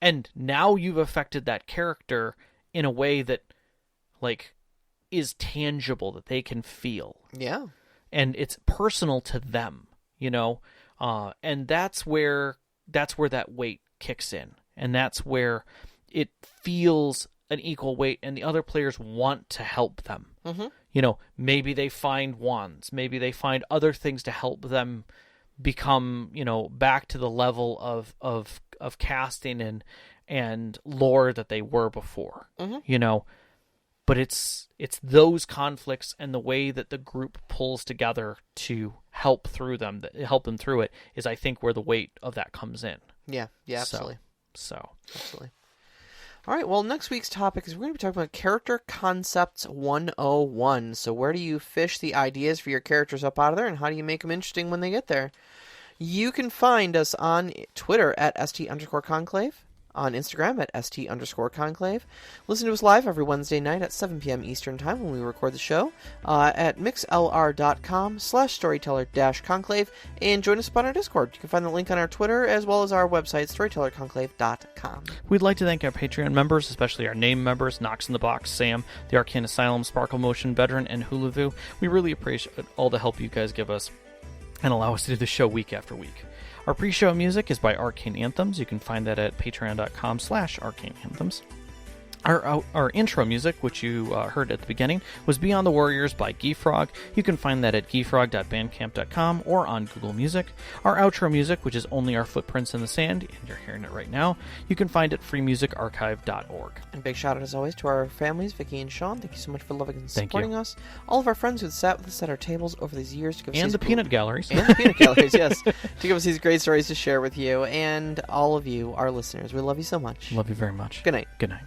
And now you've affected that character in a way that, is tangible, that they can feel. Yeah. And it's personal to them, and that's where that weight kicks in. And that's where it feels an equal weight, and the other players want to help them. Mm-hmm. Maybe they find wands. Maybe they find other things to help them become, back to the level of casting and lore that they were before. But it's those conflicts and the way that the group pulls together to help them through it is, I think, where the weight of that comes in. Yeah, absolutely. So. Absolutely. All right, well, next week's topic is we're going to be talking about Character Concepts 101. So where do you fish the ideas for your characters up out of there, and how do you make them interesting when they get there? You can find us on Twitter at @ST_Conclave, on Instagram at @ST_Conclave. Listen to us live every Wednesday night at 7 p.m. Eastern Time when we record the show at mixlr.com/storyteller-conclave, and join us on our Discord. You can find the link on our Twitter as well as our website, storytellerconclave.com. We'd like to thank our Patreon members, especially our name members, Knox in the Box, Sam, the Arcane Asylum, Sparkle Motion Veteran, and Hulavu. We really appreciate all the help you guys give us and allow us to do the show week after week. Our pre-show music is by Arcane Anthems. You can find that at patreon.com/Arcane Anthems. Our intro music, which you heard at the beginning, was Beyond the Warriors by Geefrog. You can find that at geefrog.bandcamp.com or on Google Music. Our outro music, which is Only Our Footprints in the Sand, and you're hearing it right now, you can find it at freemusicarchive.org. And big shout out, as always, to our families, Vicky and Sean. Thank you so much for loving and supporting us. All of our friends who have sat with us at our tables over these years. To give us and the peanut galleries. And the peanut galleries, yes. To give us these great stories to share with you. And all of you, our listeners. We love you so much. Love you very much. Good night. Good night.